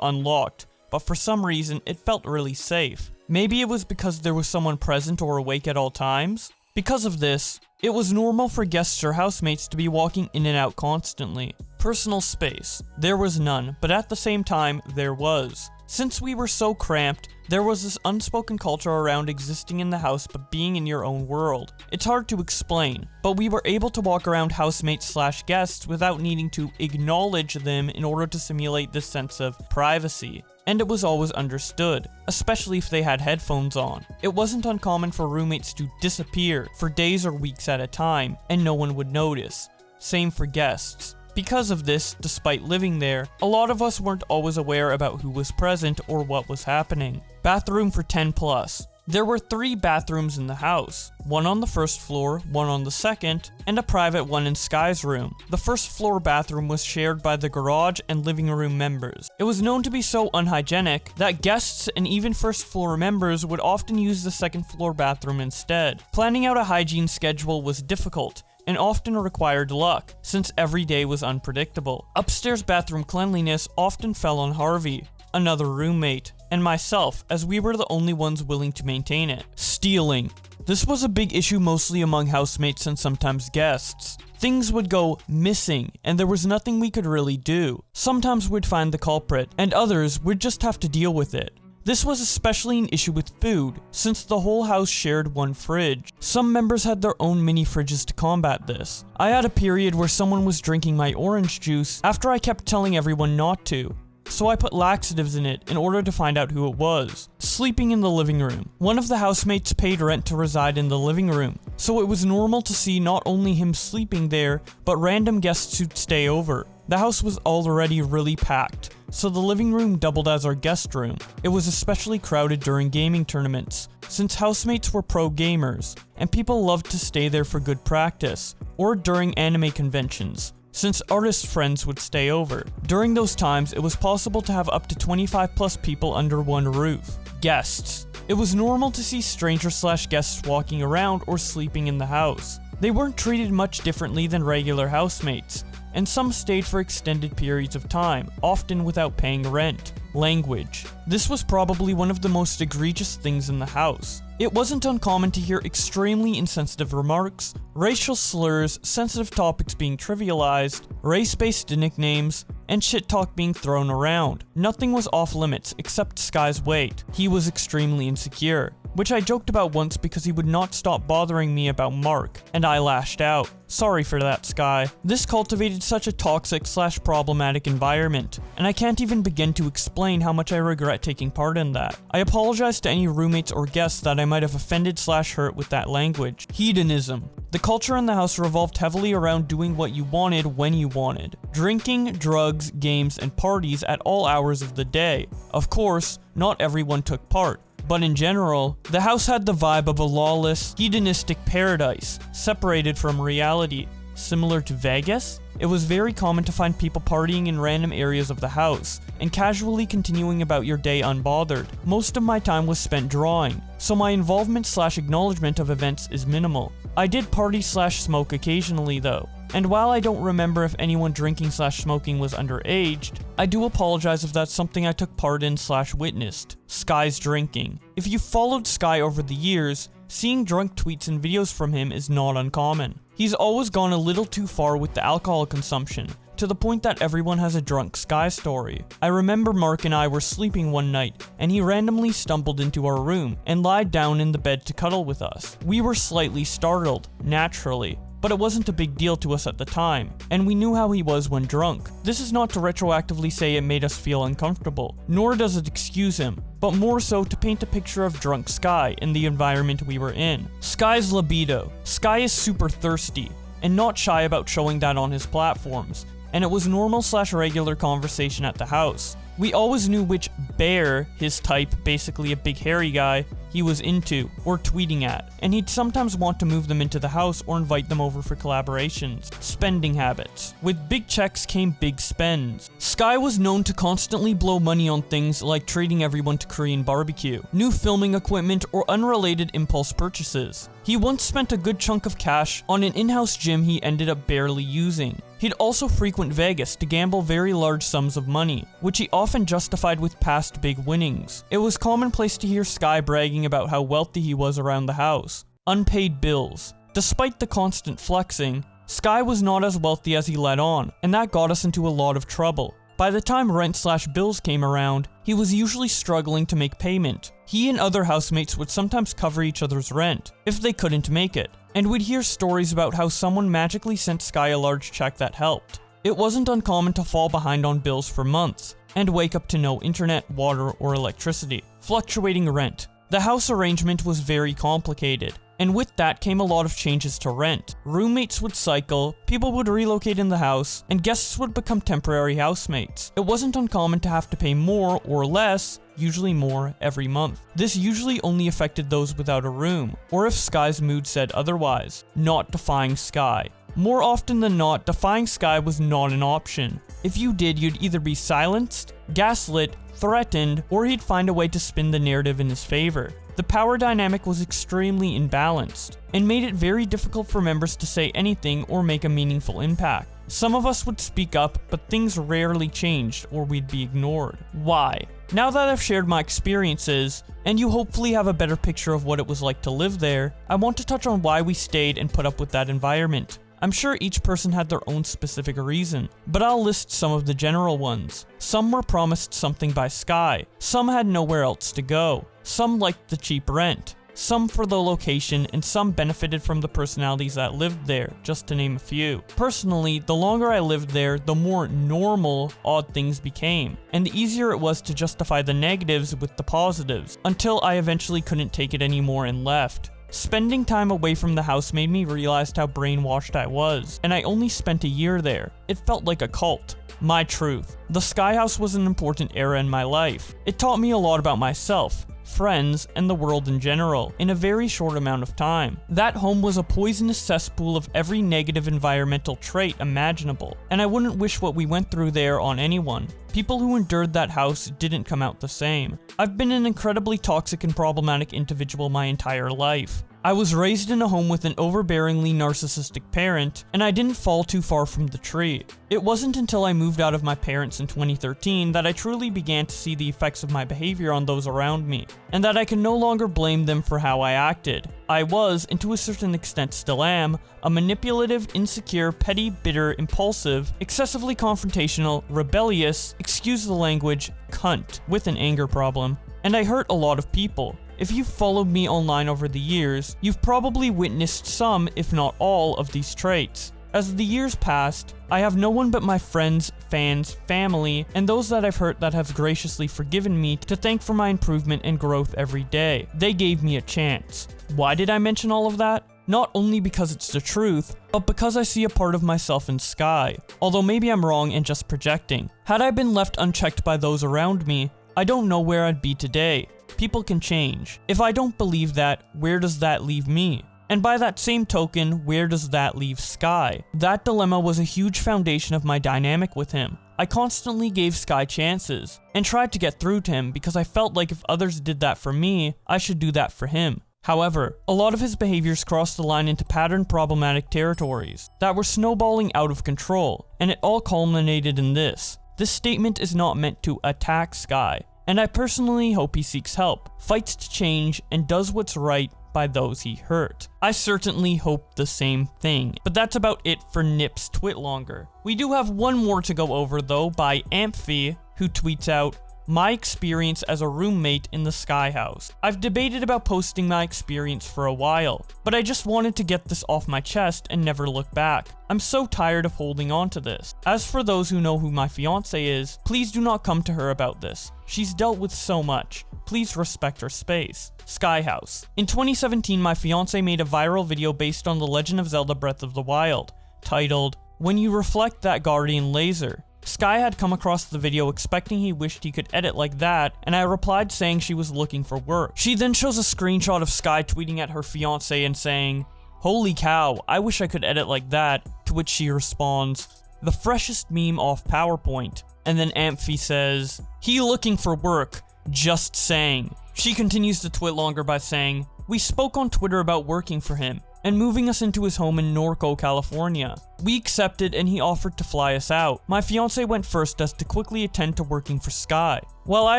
unlocked, but for some reason it felt really safe. Maybe it was because there was someone present or awake at all times? Because of this, it was normal for guests or housemates to be walking in and out constantly. Personal space. There was none, but at the same time, there was. Since we were so cramped, there was this unspoken culture around existing in the house but being in your own world. It's hard to explain, but we were able to walk around housemates/guests without needing to acknowledge them in order to simulate this sense of privacy. And it was always understood, especially if they had headphones on. It wasn't uncommon for roommates to disappear for days or weeks at a time, and no one would notice. Same for guests. Because of this, despite living there, a lot of us weren't always aware about who was present or what was happening. Bathroom for 10+. There were 3 bathrooms in the house, one on the first floor, one on the second, and a private one in Sky's room. The first floor bathroom was shared by the garage and living room members. It was known to be so unhygienic that guests and even first floor members would often use the second floor bathroom instead. Planning out a hygiene schedule was difficult, and often required luck, since every day was unpredictable. Upstairs bathroom cleanliness often fell on Harvey, another roommate, and myself, as we were the only ones willing to maintain it. Stealing. This was a big issue mostly among housemates and sometimes guests. Things would go missing, and there was nothing we could really do. Sometimes we'd find the culprit, and others would just have to deal with it. This was especially an issue with food, since the whole house shared one fridge. Some members had their own mini fridges to combat this. I had a period where someone was drinking my orange juice after I kept telling everyone not to, so I put laxatives in it in order to find out who it was. Sleeping in the living room. One of the housemates paid rent to reside in the living room, so it was normal to see not only him sleeping there, but random guests who'd stay over. The house was already really packed, so the living room doubled as our guest room. It was especially crowded during gaming tournaments, since housemates were pro gamers, and people loved to stay there for good practice, or during anime conventions, since artist friends would stay over. During those times, it was possible to have up to 25 plus people under one roof. Guests. It was normal to see strangers/guests walking around or sleeping in the house. They weren't treated much differently than regular housemates, and some stayed for extended periods of time, often without paying rent. Language. This was probably one of the most egregious things in the house. It wasn't uncommon to hear extremely insensitive remarks, racial slurs, sensitive topics being trivialized, race-based nicknames, and shit talk being thrown around. Nothing was off limits except Sky's weight. He was extremely insecure, which I joked about once because he would not stop bothering me about Mark, and I lashed out. Sorry for that, Sky. This cultivated such a toxic/problematic environment, and I can't even begin to explain how much I regret taking part in that. I apologize to any roommates or guests that I might have offended/hurt with that language. Hedonism. The culture in the house revolved heavily around doing what you wanted when you wanted. Drinking, drugs, games, and parties at all hours of the day. Of course, not everyone took part. But in general, the house had the vibe of a lawless, hedonistic paradise, separated from reality. Similar to Vegas, it was very common to find people partying in random areas of the house, and casually continuing about your day unbothered. Most of my time was spent drawing, so my involvement/acknowledgement of events is minimal. I did party/smoke occasionally though, and while I don't remember if anyone drinking/smoking was underaged, I do apologize if that's something I took part in/witnessed. Sky's drinking. If you followed Sky over the years, seeing drunk tweets and videos from him is not uncommon. He's always gone a little too far with the alcohol consumption, to the point that everyone has a drunk Sky story. I remember Mark and I were sleeping one night, and he randomly stumbled into our room and lied down in the bed to cuddle with us. We were slightly startled, naturally, but it wasn't a big deal to us at the time, and we knew how he was when drunk. This is not to retroactively say it made us feel uncomfortable, nor does it excuse him, but more so to paint a picture of drunk Sky in the environment we were in. Sky's libido. Sky is super thirsty, and not shy about showing that on his platforms, and it was normal/regular conversation at the house. We always knew which bear, his type, basically a big hairy guy, he was into, or tweeting at, and he'd sometimes want to move them into the house or invite them over for collaborations. Spending habits. With big checks came big spends. Sky was known to constantly blow money on things like treating everyone to Korean barbecue, new filming equipment, or unrelated impulse purchases. He once spent a good chunk of cash on an in-house gym he ended up barely using. He'd also frequent Vegas to gamble very large sums of money, which he often justified with past big winnings. It was commonplace to hear Sky bragging about how wealthy he was around the house. Unpaid bills. Despite the constant flexing, Sky was not as wealthy as he let on, and that got us into a lot of trouble. By the time rent/bills came around, he was usually struggling to make payment. He and other housemates would sometimes cover each other's rent, if they couldn't make it, and we'd hear stories about how someone magically sent Sky a large check that helped. It wasn't uncommon to fall behind on bills for months, and wake up to no internet, water, or electricity. Fluctuating rent. The house arrangement was very complicated, and with that came a lot of changes to rent. Roommates would cycle, people would relocate in the house, and guests would become temporary housemates. It wasn't uncommon to have to pay more or less, usually more, every month. This usually only affected those without a room, or if Sky's mood said otherwise. Not defying Sky. More often than not, defying Sky was not an option. If you did, you'd either be silenced, gaslit, threatened, or he'd find a way to spin the narrative in his favor. The power dynamic was extremely imbalanced, and made it very difficult for members to say anything or make a meaningful impact. Some of us would speak up, but things rarely changed, or we'd be ignored. Why? Now that I've shared my experiences, and you hopefully have a better picture of what it was like to live there, I want to touch on why we stayed and put up with that environment. I'm sure each person had their own specific reason, but I'll list some of the general ones. Some were promised something by Sky, some had nowhere else to go, some liked the cheap rent, some for the location, and some benefited from the personalities that lived there, just to name a few. Personally, the longer I lived there, the more normal odd things became, and the easier it was to justify the negatives with the positives, until I eventually couldn't take it anymore and left. Spending time away from the house made me realize how brainwashed I was, and I only spent a year there. It felt like a cult. My truth. The Sky House was an important era in my life. It taught me a lot about myself, friends, and the world in general in a very short amount of time. That home was a poisonous cesspool of every negative environmental trait imaginable, and I wouldn't wish what we went through there on anyone. People who endured that house didn't come out the same. I've been an incredibly toxic and problematic individual my entire life. I was raised in a home with an overbearingly narcissistic parent, and I didn't fall too far from the tree. It wasn't until I moved out of my parents in 2013 that I truly began to see the effects of my behavior on those around me, and that I can no longer blame them for how I acted. I was, and to a certain extent still am, a manipulative, insecure, petty, bitter, impulsive, excessively confrontational, rebellious, excuse the language, cunt, with an anger problem. And I hurt a lot of people. If you've followed me online over the years, you've probably witnessed some, if not all, of these traits. As the years passed, I have no one but my friends, fans, family, and those that I've hurt that have graciously forgiven me to thank for my improvement and growth every day. They gave me a chance. Why did I mention all of that? Not only because it's the truth, but because I see a part of myself in Sky, although maybe I'm wrong and just projecting. Had I been left unchecked by those around me, I don't know where I'd be today. People can change. If I don't believe that, where does that leave me? And by that same token, where does that leave Sky? That dilemma was a huge foundation of my dynamic with him. I constantly gave Sky chances, and tried to get through to him because I felt like if others did that for me, I should do that for him. However, a lot of his behaviors crossed the line into patterned problematic territories that were snowballing out of control, and it all culminated in this. This statement is not meant to attack Sky, and I personally hope he seeks help, fights to change, and does what's right by those he hurt. I certainly hope the same thing. But that's about it for Nips Twitlonger. We do have one more to go over though, by Amphy, who tweets out, "My experience as a roommate in the Sky House. I've debated about posting my experience for a while, but I just wanted to get this off my chest and never look back. I'm so tired of holding on to this. As for those who know who my fiance is, please do not come to her about this. She's dealt with so much. Please respect her space. Sky House. In 2017, my fiance made a viral video based on The Legend of Zelda Breath of the Wild, titled, When You Reflect That Guardian Laser. Sky had come across the video expecting he wished he could edit like that, and I replied saying she was looking for work. She then shows a screenshot of Sky tweeting at her fiance and saying, "Holy cow, I wish I could edit like that," to which she responds, "The freshest meme off PowerPoint." And then Amphy says, "He looking for work, just saying." She continues to twit longer by saying, "We spoke on Twitter about working for him, and moving us into his home in Norco, California. We accepted and he offered to fly us out. My fiance went first as to quickly attend to working for Sky, while I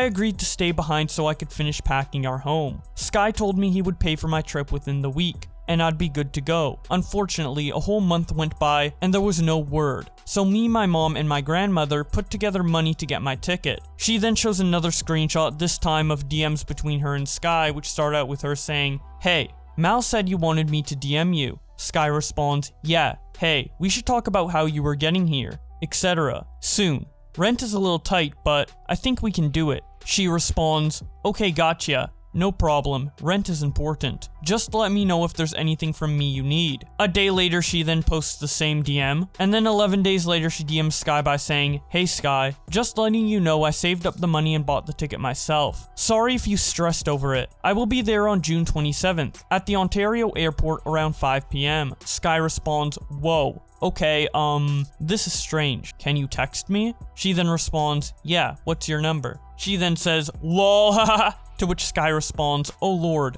agreed to stay behind so I could finish packing our home. Sky told me he would pay for my trip within the week, and I'd be good to go. Unfortunately, a whole month went by and there was no word. So me, my mom, and my grandmother put together money to get my ticket." She then shows another screenshot, this time of DMs between her and Sky, which start out with her saying, "Hey, Mal said you wanted me to DM you." Sky responds, "Yeah, hey, we should talk about how you were getting here, etc. soon. Rent is a little tight, but I think we can do it." She responds, "Okay, gotcha. No problem, rent is important. Just let me know if there's anything from me you need." A day later, she then posts the same DM, and then 11 days later she DMs Sky by saying, "Hey Sky, just letting you know I saved up the money and bought the ticket myself. Sorry if you stressed over it. I will be there on June 27th, at the Ontario airport around 5 p.m. Sky responds, "Whoa. Okay, this is strange. Can you text me?" She then responds, "Yeah, what's your number?" She then says, "Lol, haha." To which Sky responds, "Oh lord,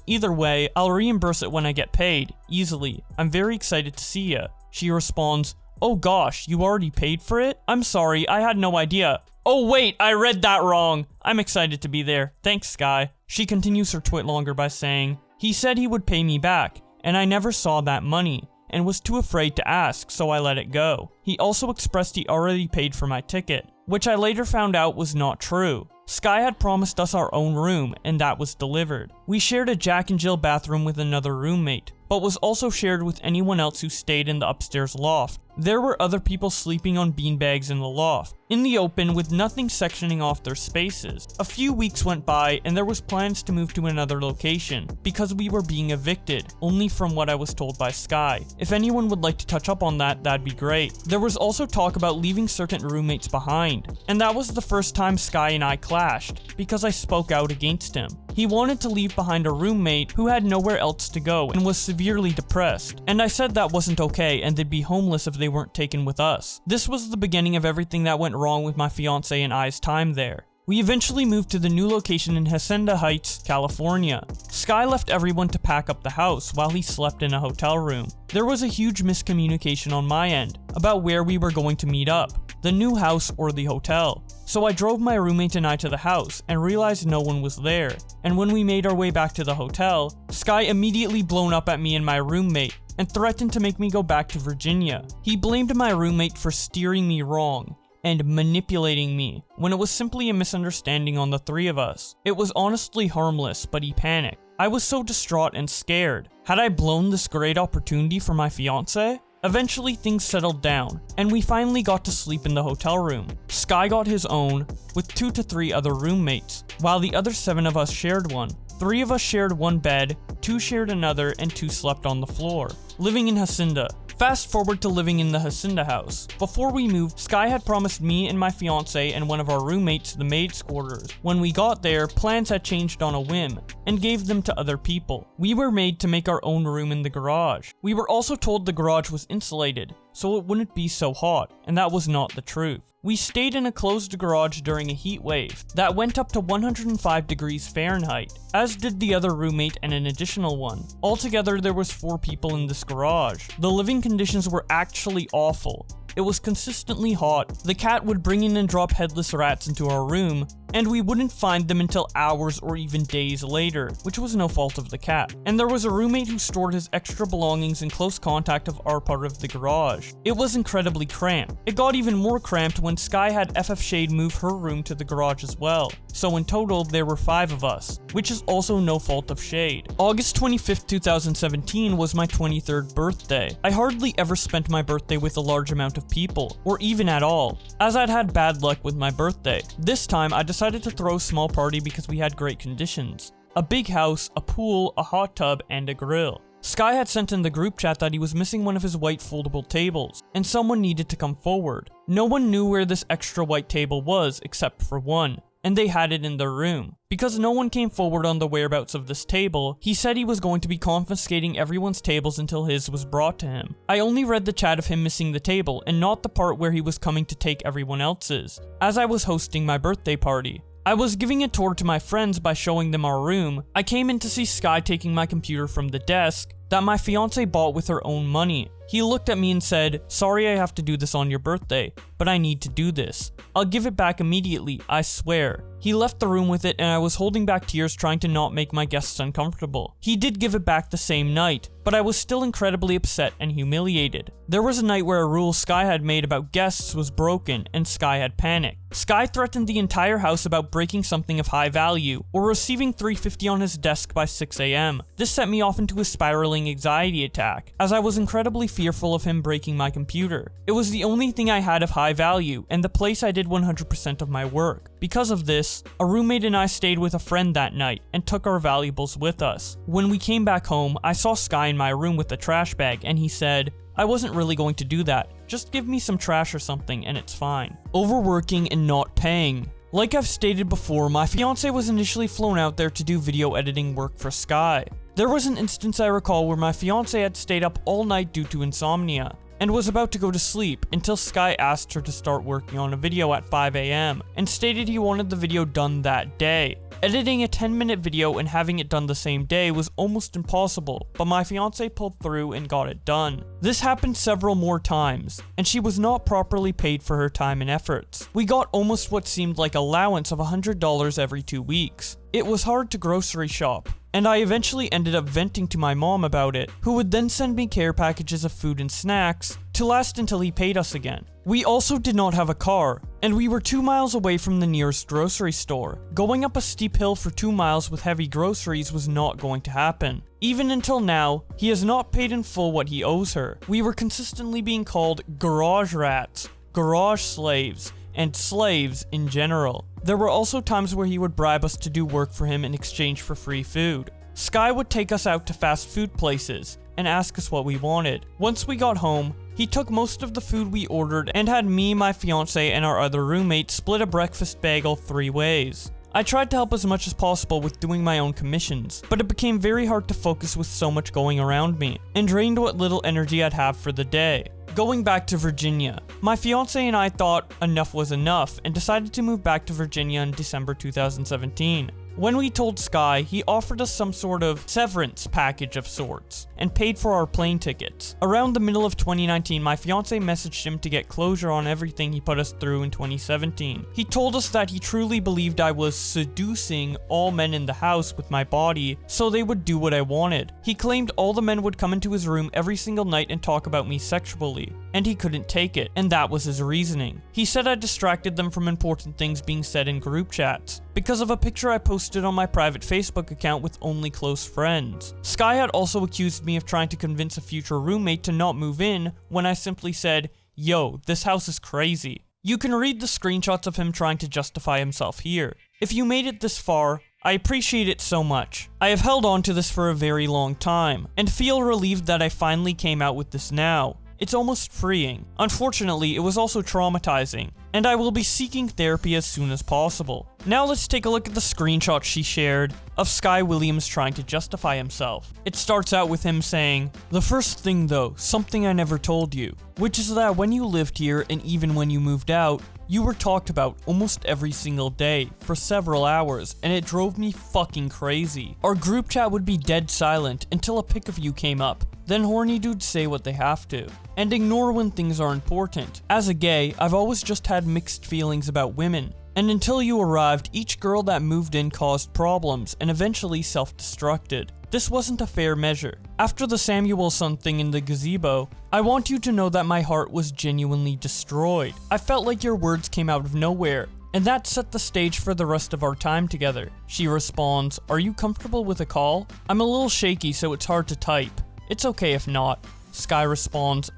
either way, I'll reimburse it when I get paid, easily. I'm very excited to see ya." She responds, "Oh gosh, you already paid for it? I'm sorry, I had no idea. Oh wait, I read that wrong. I'm excited to be there. Thanks, Sky." She continues her twit longer by saying, "He said he would pay me back, and I never saw that money, and was too afraid to ask, so I let it go. He also expressed he already paid for my ticket, which I later found out was not true. Sky had promised us our own room, and that was delivered. We shared a Jack and Jill bathroom with another roommate, but was also shared with anyone else who stayed in the upstairs loft. There were other people sleeping on beanbags in the loft, in the open with nothing sectioning off their spaces. A few weeks went by and there was plans to move to another location because we were being evicted, only from what I was told by Sky. If anyone would like to touch up on that, that'd be great. There was also talk about leaving certain roommates behind, and that was the first time Sky and I clashed because I spoke out against him. He wanted to leave behind a roommate who had nowhere else to go and was severely depressed, and I said that wasn't okay and they'd be homeless if they weren't taken with us. This was the beginning of everything that went wrong with my fiance and I's time there. We eventually moved to the new location in Hacienda Heights, California. Sky left everyone to pack up the house while he slept in a hotel room. There was a huge miscommunication on my end about where we were going to meet up, the new house or the hotel. So I drove my roommate and I to the house and realized no one was there. And when we made our way back to the hotel, Sky immediately blown up at me and my roommate and threatened to make me go back to Virginia. He blamed my roommate for steering me wrong and manipulating me, when it was simply a misunderstanding on the three of us. It was honestly harmless, but he panicked. I was so distraught and scared. Had I blown this great opportunity for my fiance? Eventually things settled down, and we finally got to sleep in the hotel room. Sky got his own, with 2 to 3 other roommates, while the other 7 of us shared one. 3 of us shared one bed, 2 shared another, and 2 slept on the floor. Living in Hacienda. Fast forward to living in the Hacienda house. Before we moved, Sky had promised me and my fiance and one of our roommates the maid's quarters. When we got there, plans had changed on a whim, and gave them to other people. We were made to make our own room in the garage. We were also told the garage was insulated, so it wouldn't be so hot, and that was not the truth. We stayed in a closed garage during a heat wave that went up to 105 degrees Fahrenheit, as did the other roommate and an additional one. Altogether, there was 4 people in this garage. The living conditions were actually awful. It was consistently hot, the cat would bring in and drop headless rats into our room, and we wouldn't find them until hours or even days later, which was no fault of the cat. And there was a roommate who stored his extra belongings in close contact of our part of the garage. It was incredibly cramped. It got even more cramped when Sky had ffSade move her room to the garage as well. So in total, there were 5 of us, which is also no fault of Shade. August 25th, 2017 was my 23rd birthday. I hardly ever spent my birthday with a large amount of people, or even at all, as I'd had bad luck with my birthday. This time, I decided to throw a small party because we had great conditions. A big house, a pool, a hot tub, and a grill. Sky had sent in the group chat that he was missing one of his white foldable tables, and someone needed to come forward. No one knew where this extra white table was except for one, and they had it in their room. Because no one came forward on the whereabouts of this table, he said he was going to be confiscating everyone's tables until his was brought to him. I only read the chat of him missing the table, and not the part where he was coming to take everyone else's, as I was hosting my birthday party. I was giving a tour to my friends by showing them our room. I came in to see Sky taking my computer from the desk that my fiance bought with her own money. He looked at me and said, "Sorry I have to do this on your birthday, but I need to do this. I'll give it back immediately, I swear." He left the room with it and I was holding back tears trying to not make my guests uncomfortable. He did give it back the same night, but I was still incredibly upset and humiliated. There was a night where a rule Sky had made about guests was broken and Sky had panicked. Sky threatened the entire house about breaking something of high value or receiving $350 on his desk by 6 a.m. This sent me off into a spiraling anxiety attack, as I was incredibly fearful of him breaking my computer. It was the only thing I had of high value and the place I did 100% of my work. Because of this, a roommate and I stayed with a friend that night and took our valuables with us. When we came back home, I saw Sky in my room with a trash bag and he said, "I wasn't really going to do that. Just give me some trash or something and it's fine." Overworking and not paying. Like I've stated before, my fiance was initially flown out there to do video editing work for Sky. There was an instance I recall where my fiance had stayed up all night due to insomnia and was about to go to sleep until Sky asked her to start working on a video at 5 a.m. and stated he wanted the video done that day. Editing a 10-minute video and having it done the same day was almost impossible, but my fiance pulled through and got it done. This happened several more times, and she was not properly paid for her time and efforts. We got almost what seemed like allowance of $100 every 2 weeks. It was hard to grocery shop, and I eventually ended up venting to my mom about it, who would then send me care packages of food and snacks to to last until he paid us again. We also did not have a car, and we were 2 miles away from the nearest grocery store. Going up a steep hill for 2 miles with heavy groceries was not going to happen. Even until now, he has not paid in full what he owes her. We were consistently being called garage rats, garage slaves, and slaves in general. There were also times where he would bribe us to do work for him in exchange for free food. Sky would take us out to fast food places and ask us what we wanted. Once we got home, he took most of the food we ordered and had me, my fiance, and our other roommate split a breakfast bagel 3 ways. I tried to help as much as possible with doing my own commissions, but it became very hard to focus with so much going around me, and drained what little energy I'd have for the day. Going back to Virginia, my fiance and I thought enough was enough and decided to move back to Virginia in December 2017. When we told Sky, he offered us some sort of severance package of sorts, and paid for our plane tickets. Around the middle of 2019, my fiance messaged him to get closure on everything he put us through in 2017. He told us that he truly believed I was seducing all men in the house with my body, so they would do what I wanted. He claimed all the men would come into his room every single night and talk about me sexually, and he couldn't take it, and that was his reasoning. He said I distracted them from important things being said in group chats, because of a picture I posted on my private Facebook account with only close friends. Sky had also accused me of trying to convince a future roommate to not move in when I simply said, "Yo, this house is crazy." You can read the screenshots of him trying to justify himself here. If you made it this far, I appreciate it so much. I have held on to this for a very long time, and feel relieved that I finally came out with this now. It's almost freeing. Unfortunately, it was also traumatizing, and I will be seeking therapy as soon as possible. Now let's take a look at the screenshot she shared of Sky Williams trying to justify himself. It starts out with him saying, "The first thing though, something I never told you, which is that when you lived here and even when you moved out, you were talked about almost every single day for several hours, and it drove me fucking crazy. Our group chat would be dead silent until a pic of you came up. Then horny dudes say what they have to, and ignore when things are important. As a gay, I've always just had mixed feelings about women, and until you arrived, each girl that moved in caused problems and eventually self-destructed. This wasn't a fair measure. After the Samuelson thing in the gazebo, I want you to know that my heart was genuinely destroyed. I felt like your words came out of nowhere, and that set the stage for the rest of our time together." She responds, "Are you comfortable with a call? I'm a little shaky, so it's hard to type. It's okay if not." Sky responds,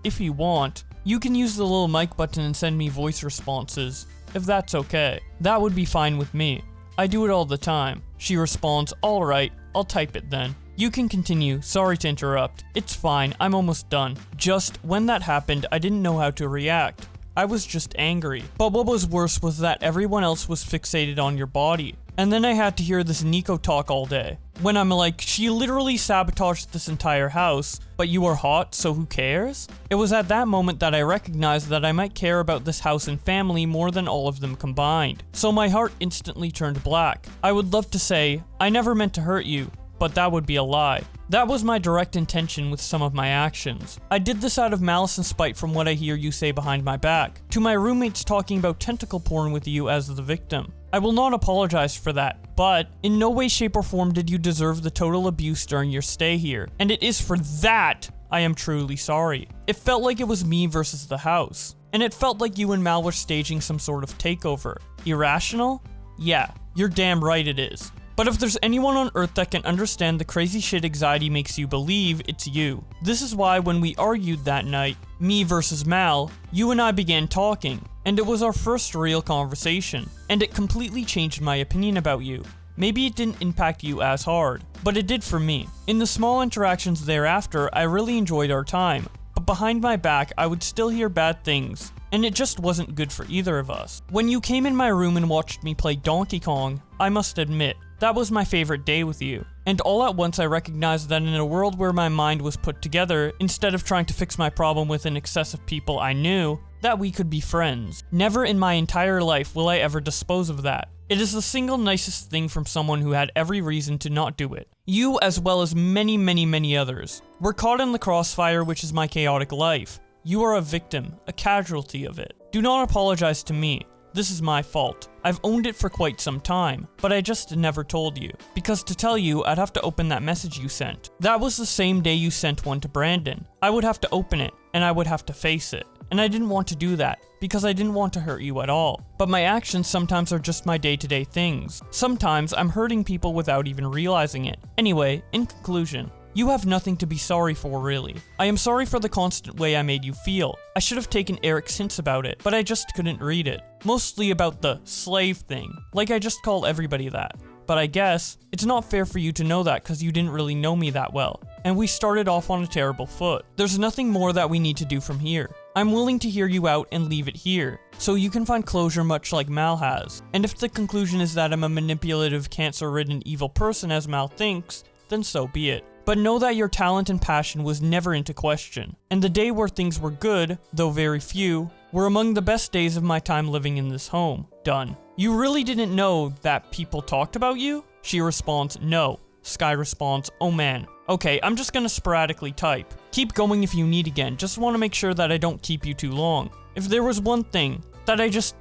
if you want, you can use the little mic button and send me voice responses, if that's okay. That would be fine with me. I do it all the time." She responds, "Alright, I'll type it then. You can continue, sorry to interrupt. It's fine, I'm almost done. Just, when that happened, I didn't know how to react. I was just angry. But what was worse was that everyone else was fixated on your body. And then I had to hear this Nico talk all day. When I'm like, she literally sabotaged this entire house, but you are hot, so who cares?" It was at that moment that I recognized that I might care about this house and family more than all of them combined. So my heart instantly turned black. I would love to say, "I never meant to hurt you," but that would be a lie. That was my direct intention with some of my actions. I did this out of malice and spite from what I hear you say behind my back, to my roommates talking about tentacle porn with you as the victim. I will not apologize for that, but in no way, shape, or form did you deserve the total abuse during your stay here, and it is for that I am truly sorry. It felt like it was me versus the house, and it felt like you and Mal were staging some sort of takeover. Irrational? Yeah, you're damn right it is. But if there's anyone on earth that can understand the crazy shit anxiety makes you believe, it's you. This is why when we argued that night, me versus Mal, you and I began talking, and it was our first real conversation, and it completely changed my opinion about you. Maybe it didn't impact you as hard, but it did for me. In the small interactions thereafter, I really enjoyed our time, but behind my back, I would still hear bad things, and it just wasn't good for either of us. When you came in my room and watched me play Donkey Kong, I must admit, that was my favorite day with you. And all at once I recognized that in a world where my mind was put together, instead of trying to fix my problem with an excess of people I knew, that we could be friends. Never in my entire life will I ever dispose of that. It is the single nicest thing from someone who had every reason to not do it. You, as well as many others, were caught in the crossfire, which is my chaotic life. You are a victim, a casualty of it. Do not apologize to me. This is my fault. I've owned it for quite some time, but I just never told you. Because to tell you, I'd have to open that message you sent. That was the same day you sent one to Brandon. I would have to open it, and I would have to face it. And I didn't want to do that, because I didn't want to hurt you at all. But my actions sometimes are just my day-to-day things. Sometimes I'm hurting people without even realizing it. Anyway, in conclusion, you have nothing to be sorry for, really. I am sorry for the constant way I made you feel. I should have taken Eric's hints about it, but I just couldn't read it. Mostly about the slave thing, like I just call everybody that. But I guess it's not fair for you to know that because you didn't really know me that well. And we started off on a terrible foot. There's nothing more that we need to do from here. I'm willing to hear you out and leave it here, so you can find closure much like Mal has. And if the conclusion is that I'm a manipulative, cancer-ridden, evil person as Mal thinks, then so be it. But know that your talent and passion was never into question. And the day where things were good, though very few, were among the best days of my time living in this home. Done. You really didn't know that people talked about you? She responds, no. Sky responds, oh man. Okay, I'm just gonna sporadically type. Keep going if you need again, just want to make sure that I don't keep you too long. If there was one thing that I just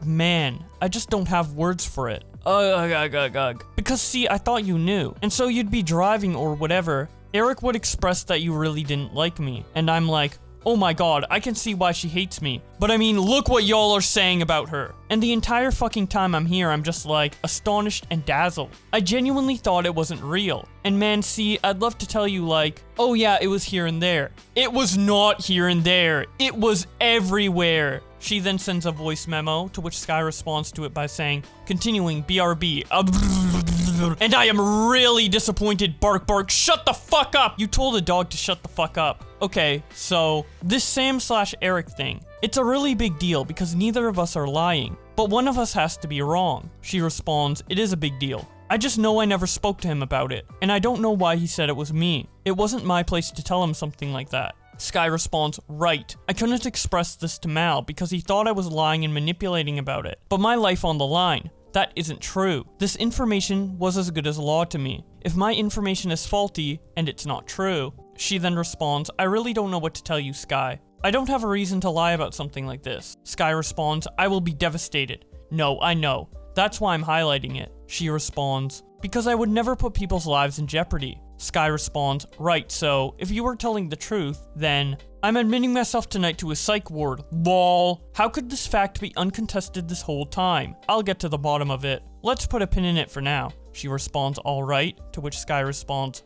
don't have words for it. Because see, I thought you knew. And so you'd be driving or whatever. Eric would express that you really didn't like me. And I'm like, oh my god, I can see why she hates me. But I mean, look what y'all are saying about her. And the entire fucking time I'm here, I'm just like, astonished and dazzled. I genuinely thought it wasn't real. And man, see, I'd love to tell you like, oh yeah, it was here and there. It was not here and there. It was everywhere. She then sends a voice memo, to which Sky responds to it by saying, continuing, BRB, and I am really disappointed, bark bark, shut the fuck up! You told a dog to shut the fuck up. Okay, so, this Sam/Eric thing, it's a really big deal because neither of us are lying, but one of us has to be wrong. She responds, it is a big deal. I just know I never spoke to him about it, and I don't know why he said it was me. It wasn't my place to tell him something like that. Sky responds, right. I couldn't express this to Mal because he thought I was lying and manipulating about it. But my life on the line. That isn't true. This information was as good as law to me. If my information is faulty, and it's not true, she then responds, I really don't know what to tell you, Sky. I don't have a reason to lie about something like this. Sky responds, I will be devastated. No, I know. That's why I'm highlighting it. She responds, because I would never put people's lives in jeopardy. Sky responds, right, so if you were telling the truth, then I'm admitting myself tonight to a psych ward. LOL. How could this fact be uncontested this whole time? I'll get to the bottom of it. Let's put a pin in it for now. She responds, alright, to which Sky responds,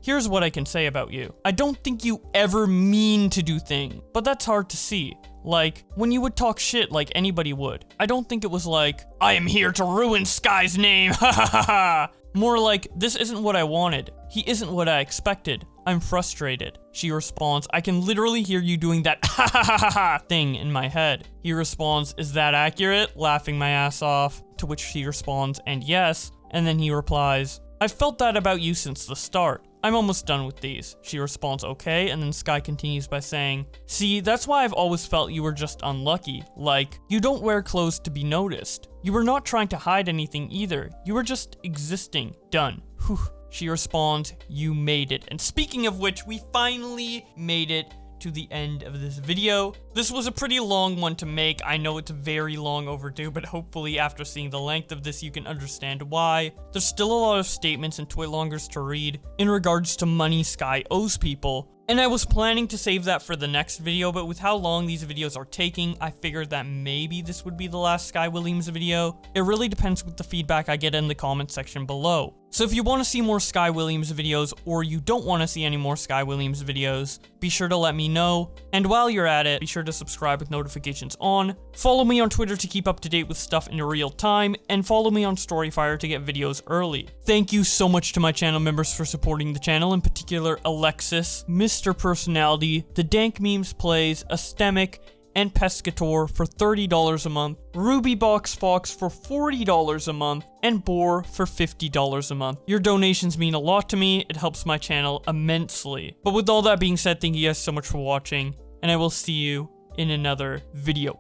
here's what I can say about you. I don't think you ever mean to do things, but that's hard to see. Like, when you would talk shit like anybody would. I don't think it was like, I am here to ruin Sky's name, ha ha ha ha. More like, this isn't what I wanted. He isn't what I expected. I'm frustrated. She responds, I can literally hear you doing that ha ha ha ha ha thing in my head. He responds, is that accurate? Laughing my ass off. To which she responds, and yes. And then he replies, I've felt that about you since the start. I'm almost done with these. She responds, okay, and then Sky continues by saying, see, that's why I've always felt you were just unlucky. Like, you don't wear clothes to be noticed. You were not trying to hide anything either. You were just existing. Done. Whew. She responds, you made it. And speaking of which, we finally made it to the end of this video. This was a pretty long one to make. I know it's very long overdue, but hopefully after seeing the length of this, you can understand why. There's still a lot of statements and Twitlongers to read in regards to money Sky owes people. And I was planning to save that for the next video, but with how long these videos are taking, I figured that maybe this would be the last Sky Williams video. It really depends with the feedback I get in the comment section below. So if you want to see more Sky Williams videos, or you don't want to see any more Sky Williams videos, be sure to let me know. And while you're at it, be sure to subscribe with notifications on. Follow me on Twitter to keep up to date with stuff in real time, and follow me on Storyfire to get videos early. Thank you so much to my channel members for supporting the channel, in particular Alexis, Mr. Personality, The Dank Memes Plays, Astemic, and Pescator for $30 a month, Rubybox Fox for $40 a month, and Boar for $50 a month. Your donations mean a lot to me, it helps my channel immensely. But with all that being said, thank you guys so much for watching, and I will see you in another video.